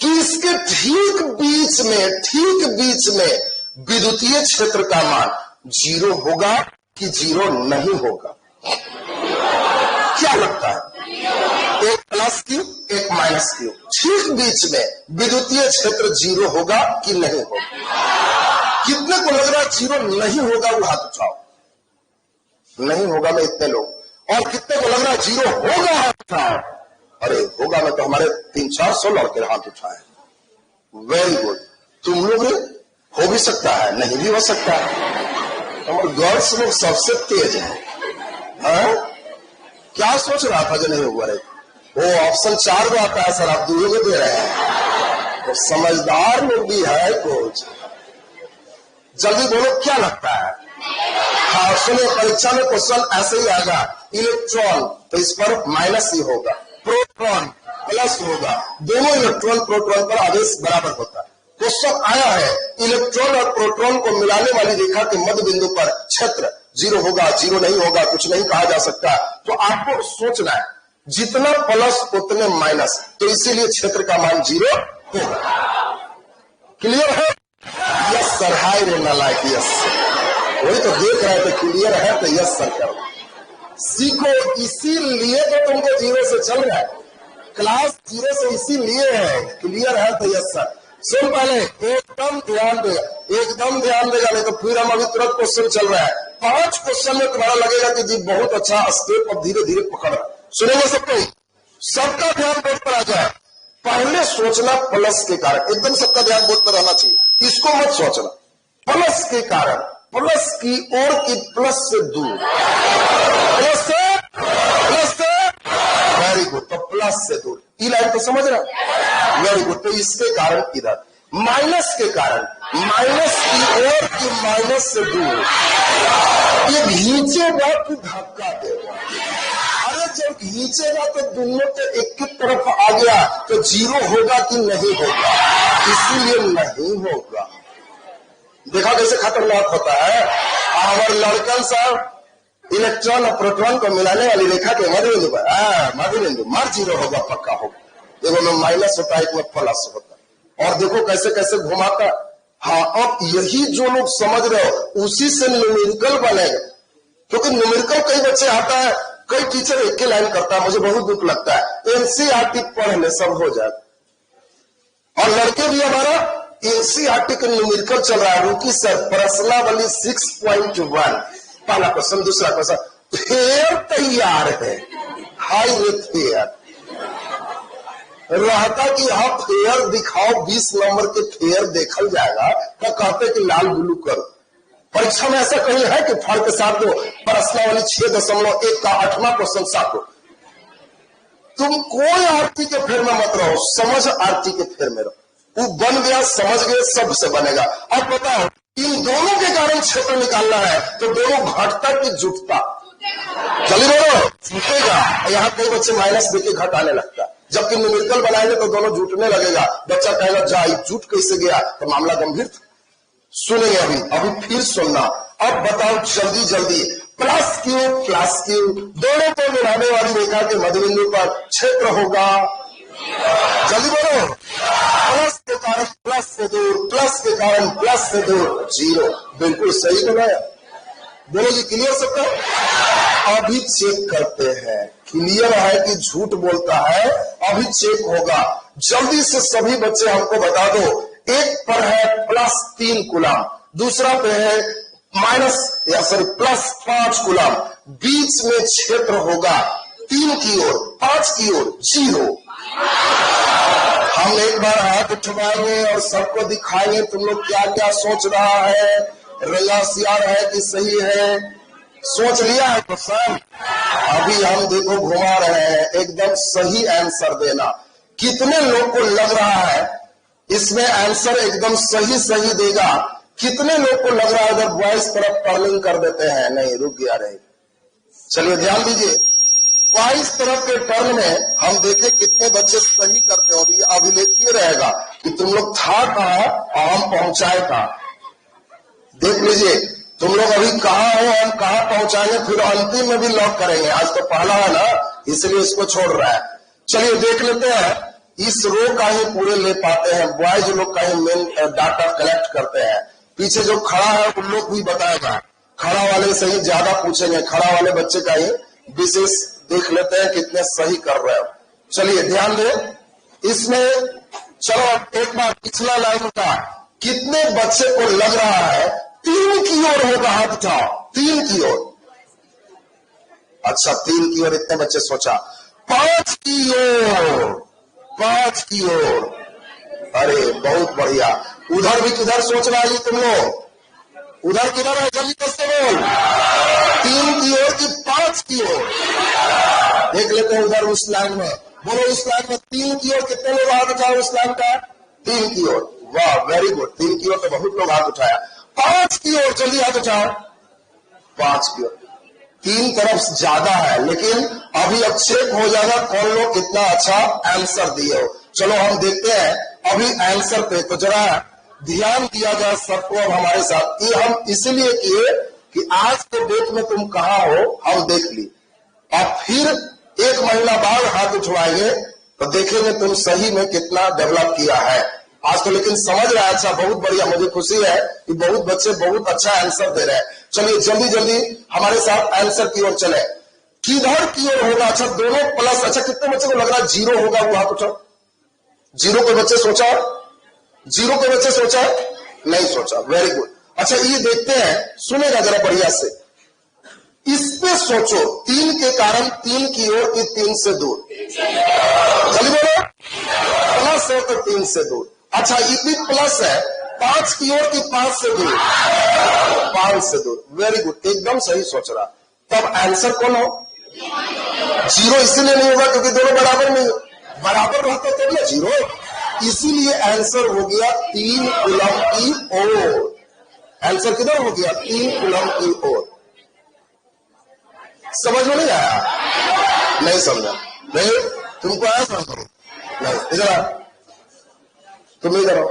कि इसके ठीक बीच में विद्युतीय क्षेत्र का मान जीरो होगा कि जीरो नहीं होगा, क्या लगता है? एक प्लस क्यू एक माइनस क्यू, ठीक बीच में विद्युतीय क्षेत्र जीरो होगा कि नहीं होगा? कितने को लग रहा है जीरो नहीं होगा, वो हाथ उठाओ। नहीं होगा में इतने लोग, और कितने को लग रहा है जीरो होगा, हाथ उठाओ। अरे होगा में तो हमारे 300-400 लड़के हाथ उठाए। वेरी गुड, तुम लोग हो भी सकता है, नहीं भी हो सकता है। हमारे गर्ल्स लोग सबसे तेज है। क्या सोच रहा था जो नहीं हुआ रे? वो ऑप्शन 4 को आता है सर, आप 2 को दे रहे हैं, तो समझदार लोग भी है कुछ। जल्दी बोलो क्या लगता है? हाँ सुनो, परीक्षा में क्वेश्चन ऐसे ही आएगा, इलेक्ट्रॉन तो इस पर माइनस ही होगा, प्रोटॉन प्लस होगा, दोनों इलेक्ट्रॉन प्रोटॉन पर आवेश बराबर होता है। क्वेश्चन आया है इलेक्ट्रॉन और प्रोटॉन को मिलाने वाली रेखा के मध्य बिंदु पर क्षेत्र 0 होगा, 0 नहीं होगा, कुछ नहीं कहा जा सकता। तो आपको सोचना है जितना प्लस उतने माइनस, तो इसीलिए क्षेत्र का मान 0 होगा। क्लियर है? यस सर, हाय रे नालायक, यस। वही तो देख रहे थे, क्लियर है तो यस सर करो। सीखो, इसीलिए तो तुमको 0 से चल रहा है, क्लास 0 से इसीलिए है। क्लियर है तो यस सर। सुन पहले, एकदम ध्यान देगा, एकदम ध्यान देगा, नहीं तो फिर हम अभी तुरंत क्वेश्चन चल रहा है। 5 क्वेश्चन में तुम्हारा लगेगा कि जी बहुत अच्छा स्टेप, अब धीरे धीरे पकड़ रहा। सुनेंगे सबको, सबका ध्यान बोर्ड पर आ जाए। पहले सोचना प्लस के कारण, एकदम सबका ध्यान बोर्ड पर रहना चाहिए, इसको मत सोचना। प्लस के कारण, प्लस की ओर की प्लस से दूर, प्लस से वेरी गुड, तो प्लस से दूर, ई लाइन तो समझ रहा, वेरी गुड। तो इसके कारण इधर माइनस के कारण, माइनस की ओर की माइनस से दूर, ये खींचेगा कि धक्का देगा? अरे जब खींचेगा तो दोनों के एक ही तरफ आ गया तो 0 होगा कि नहीं होगा? इसीलिए नहीं होगा। देखा कैसे खतरनाक होता है। और लड़कन साहब इलेक्ट्रॉन और प्रोटॉन को मिलाने वाली रेखा के मध्य बिंदु पर मध्य बिंदु मार 0 होगा, पक्का होगा। देखो में माइनस होता है, एक में प्लस होता है, और देखो कैसे कैसे घुमाता। हाँ, अब यही जो लोग समझ रहे हो उसी से न्यूमेरिकल बनेगा, क्योंकि न्यूमेरिकल कई बच्चे आता है, कई टीचर एक ही लाइन करता है, मुझे बहुत दुख लगता है। एनसीईआरटी पढ़ ले सब हो जाता। और लड़के भी हमारा एनसीईआरटी का न्यूमेरिकल चल रहा है। रुकी सर, प्रश्नावली 6.1 पहला क्वेश्चन, दूसरा क्वेश्चन, फेयर तैयार है। हाई रे फेयर रहता कि हाँ फेयर दिखाओ, 20 नंबर के फेयर देखल जाएगा, तो कहते कि लाल ब्लू करो। परीक्षा में ऐसा कहीं है कि फल के साथ दो, प्रश्नावली 6.1 का 8वां क्वेश्चन साथ दो। तुम कोई आरती के फेर में मत रहो, समझ आरती के फेर में रहो। वो बन गया, समझ गए, सब से बनेगा। अब बताओ, इन दोनों के कारण क्षेत्र निकालना है, तो दोनों घटता कि जुटता? चलिए बोलो, जुटेगा। यहाँ कई बच्चे माइनस देके घटाने लगता, जबकि न्यूमेरिकल बनाएंगे तो दोनों जुटने लगेगा। बच्चा कहेगा जा जुट कैसे गया, तो मामला गंभीर था। सुनेंगे अभी फिर सुनना। अब बताओ जल्दी जल्दी, प्लस क्यू दोनों को मिलाने वाली रेखा के मध्य बिंदु पर क्षेत्र होगा, जल्दी बोलो। प्लस के कारण प्लस से दूर, प्लस के कारण प्लस से दूर, 0। बिल्कुल सही बनाया, बोलो जी। क्लियर सबका? अभी चेक करते हैं, क्लियर है कि झूठ बोलता है, अभी चेक होगा। जल्दी से सभी बच्चे हमको बता दो। एक पर है +3 कूलम, दूसरा पे है +5 कूलम, बीच में क्षेत्र होगा 3 की ओर, 5 की ओर 0। हम एक बार हाथ उठवाएंगे और सबको दिखाएंगे तुम लोग क्या क्या सोच रहा है, रंगासियार है कि सही है। सोच लिया है क्वेश्चन? अभी हम देखो घुमा रहे हैं, एकदम सही आंसर देना। कितने लोग को लग रहा है इसमें आंसर एकदम सही सही देगा? कितने लोग को लग रहा है अगर बॉयज तरफ टर्निंग कर देते हैं? नहीं, रुक गया रहे। चलिए ध्यान दीजिए, बॉयज तरफ के टर्न में हम देखें कितने बच्चे सही करते हो। अभिलेख ही रहेगा कि तुम लोग था कहाँ और हम पहुंचाए कहाँ। देख लीजिए तुम लोग अभी कहाँ हो, हम कहाँ पहुंचाएंगे, फिर अंतिम में भी लॉक करेंगे। आज तो पहला है ना, इसलिए इसको छोड़ रहा है। चलिए देख लेते हैं, इस रो का ही पूरे ले पाते हैं, बॉयज लोग का ही मेन डाटा कलेक्ट करते हैं। पीछे जो खड़ा है उन लोग भी बताएगा, खड़ा वाले से ही ज्यादा पूछेंगे, खड़ा वाले बच्चे का ही विशेष देख लेते हैं कितने सही कर रहे हो। चलिए ध्यान दें इसमें। चलो एक बार पिछला लाइन का, कितने बच्चे को लग रहा है 3 की ओर होगा? हाथ उठाओ, 3 की ओर। अच्छा 3 की ओर इतने बच्चे सोचा। 5 की ओर, 5 की ओर, अरे बहुत बढ़िया। उधर भी किधर सोच रहा है तुम लोग? उधर किधर है? जल्दी कैसे बोल। 3 की ओर की 5 की ओर देख लेते हैं। उधर उस लाइन में बोलो, इस लाइन में 3 की ओर कितने लोग हाथ उठाओ? उस लाइन का 3 की ओर, वाह वेरी गुड। 3 की ओर तो बहुत लोग हाथ उठाया। 5 की ओर जल्दी हाथ उठाओ। 5 की ओर, 3 तरफ ज्यादा है, लेकिन अभी अब चेक हो जाएगा कौन लोग कितना अच्छा आंसर दिए हो। चलो हम देखते हैं अभी आंसर पे, तो जरा ध्यान दिया जाए सबको अब हमारे साथ। ये हम इसलिए किए कि आज के डेट में तुम कहां हो हम देख ली, और फिर 1 महीना बाद हाथ उठवाएंगे तो देखेंगे तुम सही में कितना डेवलप किया है। आज तो लेकिन समझ रहा है, अच्छा बहुत बढ़िया, मुझे खुशी है कि बहुत बच्चे बहुत अच्छा आंसर दे रहे हैं। चलिए जल्दी जल्दी हमारे साथ आंसर की ओर चले। किधर की ओर होगा? अच्छा दोनों प्लस, अच्छा कितने बच्चे को लग रहा है 0 होगा? वो हाथ उठाओ। 0 के बच्चे सोचा? 0 के बच्चे सोचा? नहीं सोचा, वेरी गुड। अच्छा ये देखते हैं, सुनेगा जरा बढ़िया से, इस पे सोचो, 3 के कारण 3 की ओर की 3 से दूर, जल्दी बोलो, प्लस है तो 3 से दूर। अच्छा ये भी प्लस है, 5 की ओर की 5 से दूर, 5 से दूर, वेरी गुड, एकदम सही सोच रहा। तब आंसर कौन हो? 0 इसीलिए नहीं होगा क्योंकि दोनों बराबर नहीं हो, बराबर रहता तब ना 0, इसीलिए आंसर हो गया 3 कूलम की ओर। आंसर किधर हो गया? 3 कूलम की ओर। समझ में नहीं आया? नहीं समझा? नहीं तुमको आया समझ? नहीं, इधर आ, तुम इधर आओ,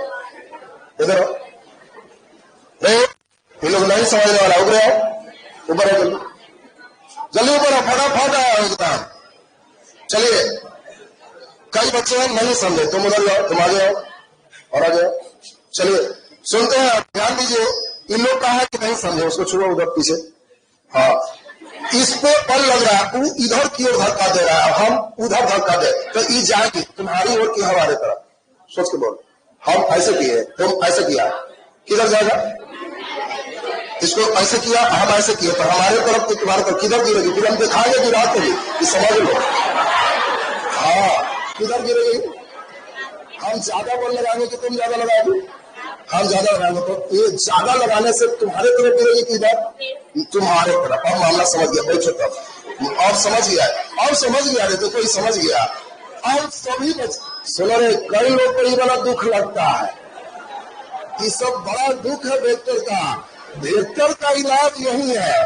इधर आओ। नहीं ये लोग नहीं समझने वाला, ऊपर आओ, ऊपर आओ, जल्दी जल्दी ऊपर आओ, फटाफट आओ एकदम। चलिए कई बच्चे हैं नहीं समझे, तुम उधर जाओ, तुम आगे आओ और आ जाओ। चलिए सुनते हैं, ध्यान दीजिए, इन लोग कहा कि नहीं समझे, उसको छुओ उधर पीछे। हाँ इस पे बल लग रहा है, वो इधर की ओर धक्का दे रहा है, हम उधर धक्का दे तो ये जाएगी तुम्हारी ओर की हमारे तरफ। सोच के बोल, हम ऐसे किए, तुम ऐसे किया, किधर जाएगा? इसको ऐसे किया, हम ऐसे किए तो हमारे तरफ की तुम्हारे तरफ किधर गिरेगी? फिर हम दिखाएंगे गिराते भी, समझ लो। हाँ किधर गिरेगी? हम ज्यादा बल लगाएंगे कि तुम ज्यादा लगाओगे? हम ज्यादा लगाएंगे, तो ये ज्यादा लगाने से तुम्हारे तरफ गिरेगी कि इधर? तुम्हारे तरफ। अब मामला समझ गया, बैठो तब, और समझ गया, और समझ गया, रे तो कोई समझ गया। और सभी सुनो रे, कई लोग को ये बड़ा दुख लगता है, ये सब बड़ा दुख है वेक्टर का। वेक्टर का इलाज यही है,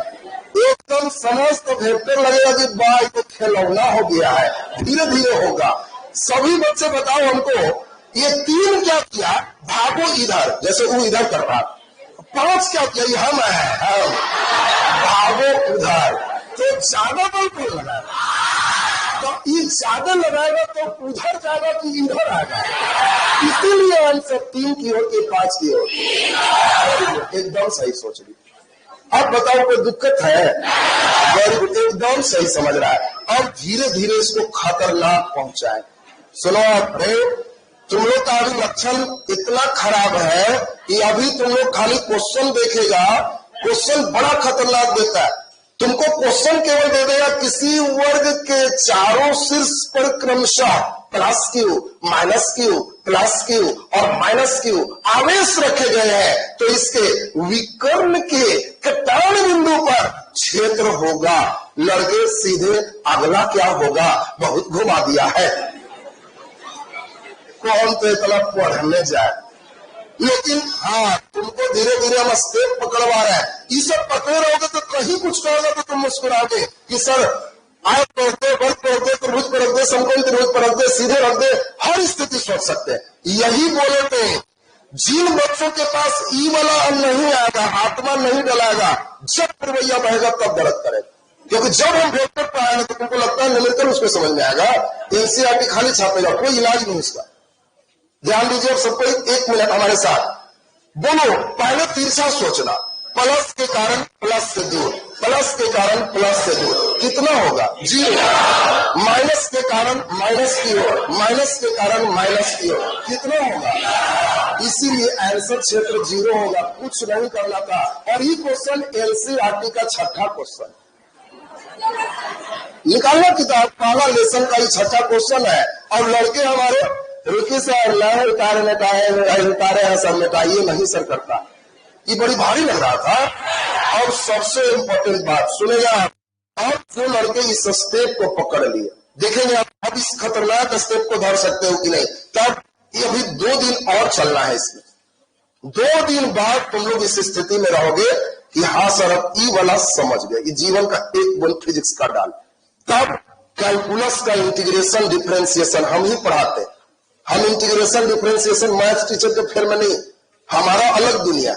एकदम समझ तो वेक्टर लगेगा कि वाह तो खिलौना हो गया है, धीरे धीरे होगा। सभी बच्चे बताओ हमको, ये 3 क्या किया? भागो इधर, जैसे वो इधर कर रहा। 5 क्या किया? ये हम है, हम भागो उधर, तो ज्यादा बल क्यों लगा? तो ये ज्यादा लगाएगा तो उधर जाएगा कि इधर आएगा, इसीलिए आंसर 3 की ओर के 5 की ओर। एकदम सही सोच रही। अब बताओ कोई दिक्कत है? वेरी गुड, एकदम सही समझ रहा है। अब धीरे धीरे इसको खतरनाक पहुंचाए। सुनो अरे, तुम लोग का अभी लक्षण इतना खराब है कि अभी तुम लोग खाली क्वेश्चन देखेगा, क्वेश्चन बड़ा खतरनाक देता है। तुमको क्वेश्चन केवल दे देगा किसी वर्ग के चारों शीर्ष पर क्रमशः plus Q, minus Q, plus Q और माइनस क्यू आवेश रखे गए हैं, तो इसके विकर्ण के कटान बिंदु पर क्षेत्र होगा। लड़के सीधे अगला क्या होगा? बहुत घुमा दिया है, कौन तो इतना पढ़ने जाए। लेकिन हाँ तुमको धीरे धीरे हम स्टेप पकड़वा रहे हैं। ये सब पकड़े रहोगे तो कहीं कुछ कहोगे तो तुम मुस्कुराओगे कि सर आय पढ़ते, वर्ग पढ़ते, त्रिभुज पर रख दे, समकोण त्रिभुज पर रख दे, सीधे रख दे, हर स्थिति सोच सकते हैं। यही बोले थे, जिन बच्चों के पास ई वाला अन्न नहीं आएगा, आत्मा नहीं डलाएगा, जब पुरवैया बहेगा तब दर्द करेगा। क्योंकि जब हम वेक्टर पर आएंगे तो तुमको लगता है निरंतर उसको समझ में आएगा, एनसीईआरटी खाली छापेगा, कोई इलाज नहीं उसका। ध्यान दीजिए अब सबको 1 मिनट हमारे साथ बोलो। पहले तिरछा सोचना, प्लस के कारण प्लस से दूर, प्लस के कारण प्लस से दूर, कितना होगा? 0। माइनस के कारण माइनस की ओर, माइनस के कारण माइनस की ओर, कितना होगा? इसीलिए आंसर क्षेत्र 0 होगा, कुछ नहीं करना था। और ये क्वेश्चन एनसीईआरटी का 6ठा क्वेश्चन निकालना किताब, पहला लेसन का ये 6ठा क्वेश्चन है। और लड़के हमारे रुकी सर नहीं उतारे हैं सर, मिटाइए नहीं सर करता, ये बड़ी भारी लग रहा था। और सबसे इम्पोर्टेंट बात सुनेगा, आप जो लड़के इस स्टेप को पकड़ लिए, देखेंगे आप इस खतरनाक स्टेप को धर सकते हो कि नहीं। तब ये अभी 2 दिन और चलना है इसमें, 2 दिन बाद तुम लोग इस स्थिति में रहोगे कि हाँ सर अब ई वाला समझ गए, ये जीवन का एक बूंद फिजिक्स का डाल। तब कैलकुलस का इंटीग्रेशन डिफरेंशिएशन हम ही पढ़ाते हैं। हम इंटीग्रेशन डिफरेंशिएशन मैथ टीचर के फेर में नहीं, हमारा अलग दुनिया,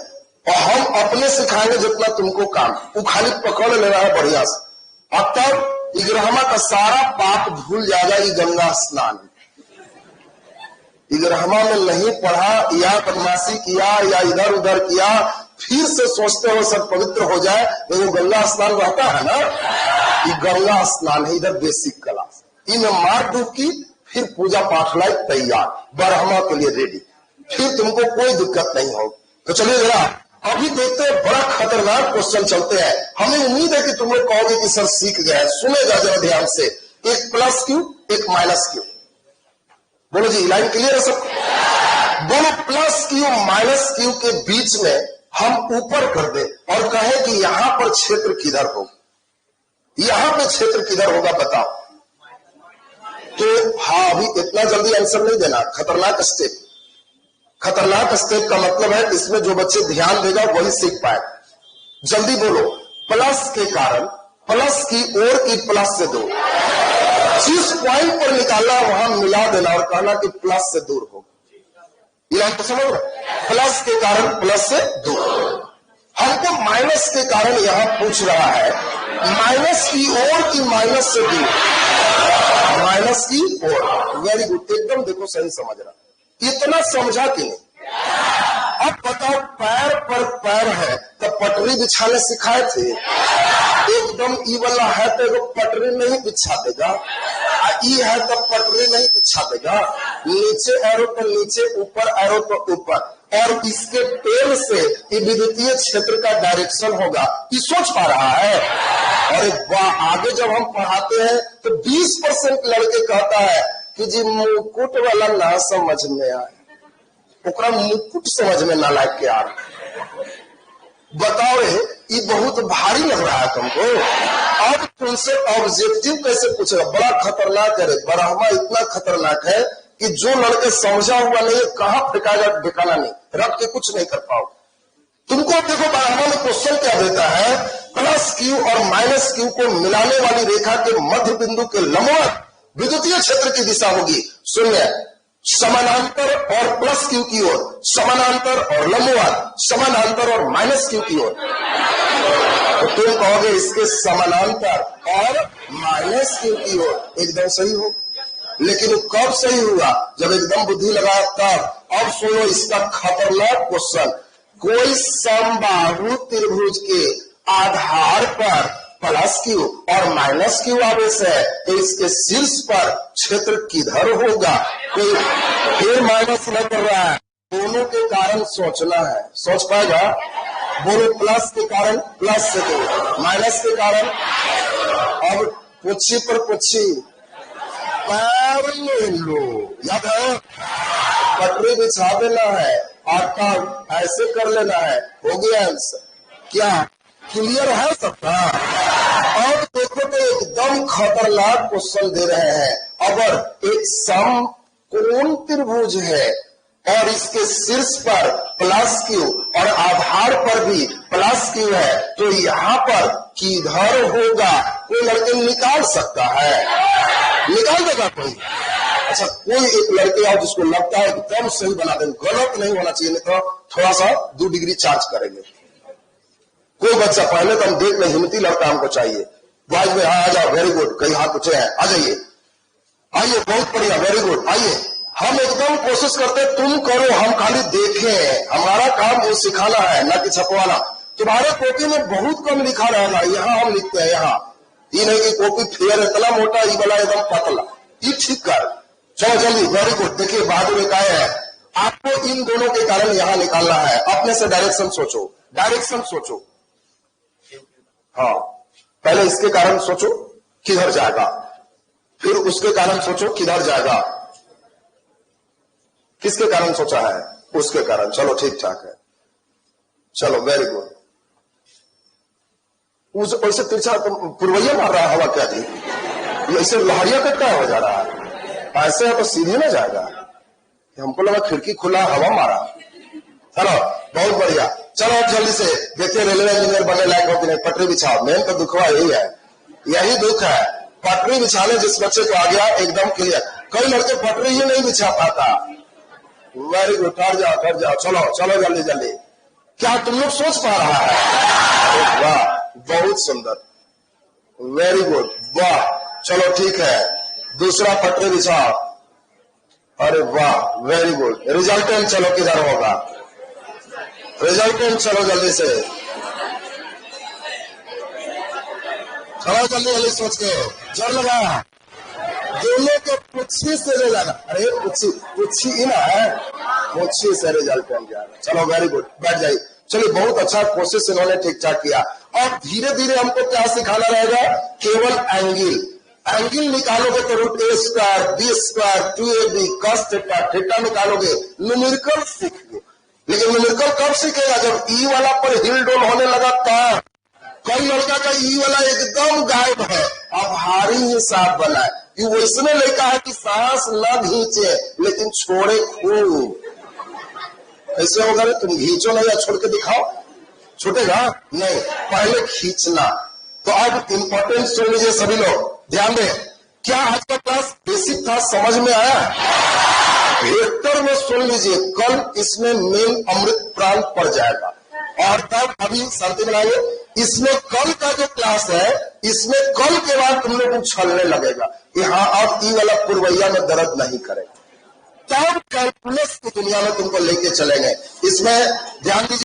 और हम अपने सिखाएंगे जितना तुमको काम, वो खाली पकड़ ले रहा है बढ़िया से। अब तब इग्रहमा का सारा पाप भूल जाएगा। ये गंगा स्नान इग्रहमा में नहीं पढ़ा या बदमाशी किया या इधर उधर किया, फिर से सोचते हो सब पवित्र हो जाए, वो गंगा स्नान रहता है ना, ये गंगा स्नान है। इधर बेसिक क्लास, इनमें मार डुबकी, फिर पूजा पाठ लायक तैयार, ब्रह्मा के लिए रेडी, फिर तुमको कोई दिक्कत नहीं होगी। तो चलिए जरा अभी देखते हैं, बड़ा खतरनाक क्वेश्चन चलते हैं। हमें उम्मीद है कि तुम लोग कहोगे कि सर सीख गए। सुनेगा जरा ध्यान से, एक प्लस क्यू एक माइनस क्यू, बोलो जी लाइन क्लियर है सब? दोनों प्लस क्यू माइनस क्यू के बीच में हम ऊपर कर दे और कहे कि यहां पर क्षेत्र किधर होगा, यहां पे क्षेत्र किधर होगा बताओ। तो हाँ, अभी इतना जल्दी आंसर नहीं देना, खतरनाक स्टेप। खतरनाक स्टेप का मतलब है इसमें जो बच्चे ध्यान देगा वही सीख पाए। जल्दी बोलो, प्लस के कारण प्लस की ओर की प्लस से दो, जिस पॉइंट पर निकालना वहां मिला देना और कहना कि प्लस से दूर होगा। ये तो समझ रहे, प्लस के कारण प्लस से दूर। हमको माइनस के कारण यहां पूछ रहा है माइनस की ओर की माइनस से दूर, माइनस की ओर। वेरी गुड, एकदम देखो सही समझ रहा, इतना समझा कि नहीं। अब बताओ, पैर पर पैर है तो पटरी बिछाने सिखाए थे, एकदम ई वाला है तो पटरी नहीं बिछा देगा, ई है तो पटरी नहीं बिछा देगा, नीचे एरो पर नीचे, ऊपर एरो पर ऊपर, और इसके टेल से ये विद्युतीय क्षेत्र का डायरेक्शन होगा, ये सोच पा रहा है। अरे वाह, आगे जब हम पढ़ाते हैं तो 20% लड़के कहता है कि जी मुकुट वाला ना समझ में आए, ओकरा मुकुट समझ में ना लायक के आ रहा। बताओ ये बहुत भारी लग रहा है तुमको। अब तुमसे ऑब्जेक्टिव कैसे पूछेगा, बड़ा खतरनाक है। ब्रह्मा इतना खतरनाक है कि जो लड़के समझा हुआ नहीं है कहां फेंकाएगा, ठिकाना नहीं, रख के कुछ नहीं कर पाओ। तुमको देखो ब्रह्मा में क्वेश्चन क्या देता है, प्लस क्यू और माइनस क्यू को मिलाने वाली रेखा के मध्य बिंदु के लंबवत विद्युतीय क्षेत्र की दिशा होगी शून्य, समानांतर और प्लस क्यू की ओर, समानांतर और लंबवत, समानांतर और माइनस क्यू की ओर। तो तुम कहोगे इसके समानांतर और माइनस क्यू की ओर, एकदम सही हो। लेकिन कब सही हुआ, जब एकदम बुद्धि लगाया तब। अब सुनो इसका खतरनाक क्वेश्चन, कोई समबाहु त्रिभुज के आधार पर प्लस क्यू और माइनस क्यू आवेश है, तो इसके शीर्ष पर क्षेत्र किधर होगा। कोई फिर माइनस न कर रहा है, दोनों के कारण सोचना है, सोच पाएगा। बोलो, प्लस के कारण प्लस से दो, माइनस के कारण। अब पुच्छी पर पुच्छी, पैर ले लो, याद है, पटरी बिछा देना है, आटा ऐसे कर लेना है, हो गया आंसर। क्या क्लियर है सबका? और देखो तो एकदम खतरनाक क्वेश्चन दे रहे हैं। अगर एक समकोण त्रिभुज है और इसके शीर्ष पर प्लस क्यू और आधार पर भी प्लस क्यू है, तो यहाँ पर किधर होगा, कोई लड़के निकाल सकता है? निकाल देगा कोई? अच्छा, कोई एक लड़के आओ जिसको लगता है एकदम सही बना देंगे, गलत नहीं होना चाहिए, नहीं तो थोड़ा सा 2 डिग्री चार्ज करेंगे। कोई बच्चा, पहले तो हम देख ले, हिम्मती लड़का हमको चाहिए। वाइज में हाँ आ जाओ, वेरी गुड, कई हाथ उठे हैं, आ जाइए, आइए, बहुत बढ़िया, वेरी गुड, आइए। हम एकदम कोशिश करते हैं तुम करो, हम खाली देखें, हमारा काम वो सिखाना है, ना कि छपवाना। तुम्हारे कॉपी में बहुत कम लिखा रहना, यहाँ हम लिखते हैं, यहाँ ये नहीं कि कॉपी फेयर इतना मोटा, ये वाला एकदम पतला, ये ठीक कर। चलो जल्दी, वेरी गुड। देखिए बहादुर एक आए हैं, आपको इन दोनों के कारण यहाँ निकालना है। अपने से डायरेक्शन सोचो, डायरेक्शन सोचो। हाँ, पहले इसके कारण सोचो किधर जाएगा, फिर उसके कारण सोचो किधर जाएगा। किसके कारण सोचा है? उसके कारण। चलो ठीक ठाक है, चलो वेरी गुड। उस ऐसे तिरछा पुरवैया मार रहा है हवा, क्या थी ऐसे लहरिया कटका हो जा रहा है, ऐसे है तो सीधे ना जाएगा। हमको लगा खिड़की खुला हवा मारा। चलो बहुत बढ़िया। चलो अब जल्दी से देखिए रेलवे इंजीनियर बनने लायक हो कि नहीं। पटरी बिछाओ, मेन तो दुखवा यही है, यही दुख है। पटरी बिछाने जिस बच्चे को आ गया एकदम क्लियर। कई लड़के पटरी ही नहीं बिछा पाता। वेरी गुड, ठहर जाओ, चलो चलो जल्दी जल्दी। क्या तुम लोग सोच पा रहा है? वाह, बहुत सुंदर, वेरी गुड, वाह। चलो ठीक है, दूसरा पटरी बिछाओ। अरे वाह, वेरी गुड। रिजल्टेंट चलो किधर होगा? रिजल्टेंट चलो जल्दी से, चलो जल्दी जल्दी सोच के जोर लगा। दोनों को पुच्छी से ले जाना। अरे पुच्छी ही ना है, पुच्छी से रिजल्टेंट जाना। चलो वेरी गुड, बैठ जाइए। चलिए बहुत अच्छा कोशिश इन्होंने ठीक ठाक किया। और धीरे धीरे हमको क्या सिखाना रहेगा? केवल एंगल निकालोगे तो root a square b square 2ab cos theta, theta निकालोगे, न्यूमेरिकल सीखिए। लेकिन न्यूमेरिकल कब सीखेगा? जब ई वाला पर हिल डोल होने लगा तब। कई लड़का का ई वाला एकदम गायब है, अब हारी हिसाब बना है कि वो इसमें लिखा है कि सांस न खींचे लेकिन छोड़े खूब। ऐसे होगा रे, तुम खींचो नहीं या छोड़ के दिखाओ, छूटेगा नहीं, पहले खींचना। तो अब इंपॉर्टेंट सुन लीजिए सभी लोग, ध्यान दें। क्या आज का क्लास बेसिक था, समझ में आया? वेक्टर में सुन लीजिए, कल इसमें मेन अमृत प्राण पड़ जाएगा। और तब अभी शांति बनाइए, इसमें कल का जो क्लास है, इसमें कल के बाद तुम लोग छलने लगेगा कि हाँ अब ई वाला पुरवैया में दर्द नहीं करेगा। तब कैलकुलस की दुनिया में तुमको लेके चलेंगे। इसमें ध्यान दीजिए।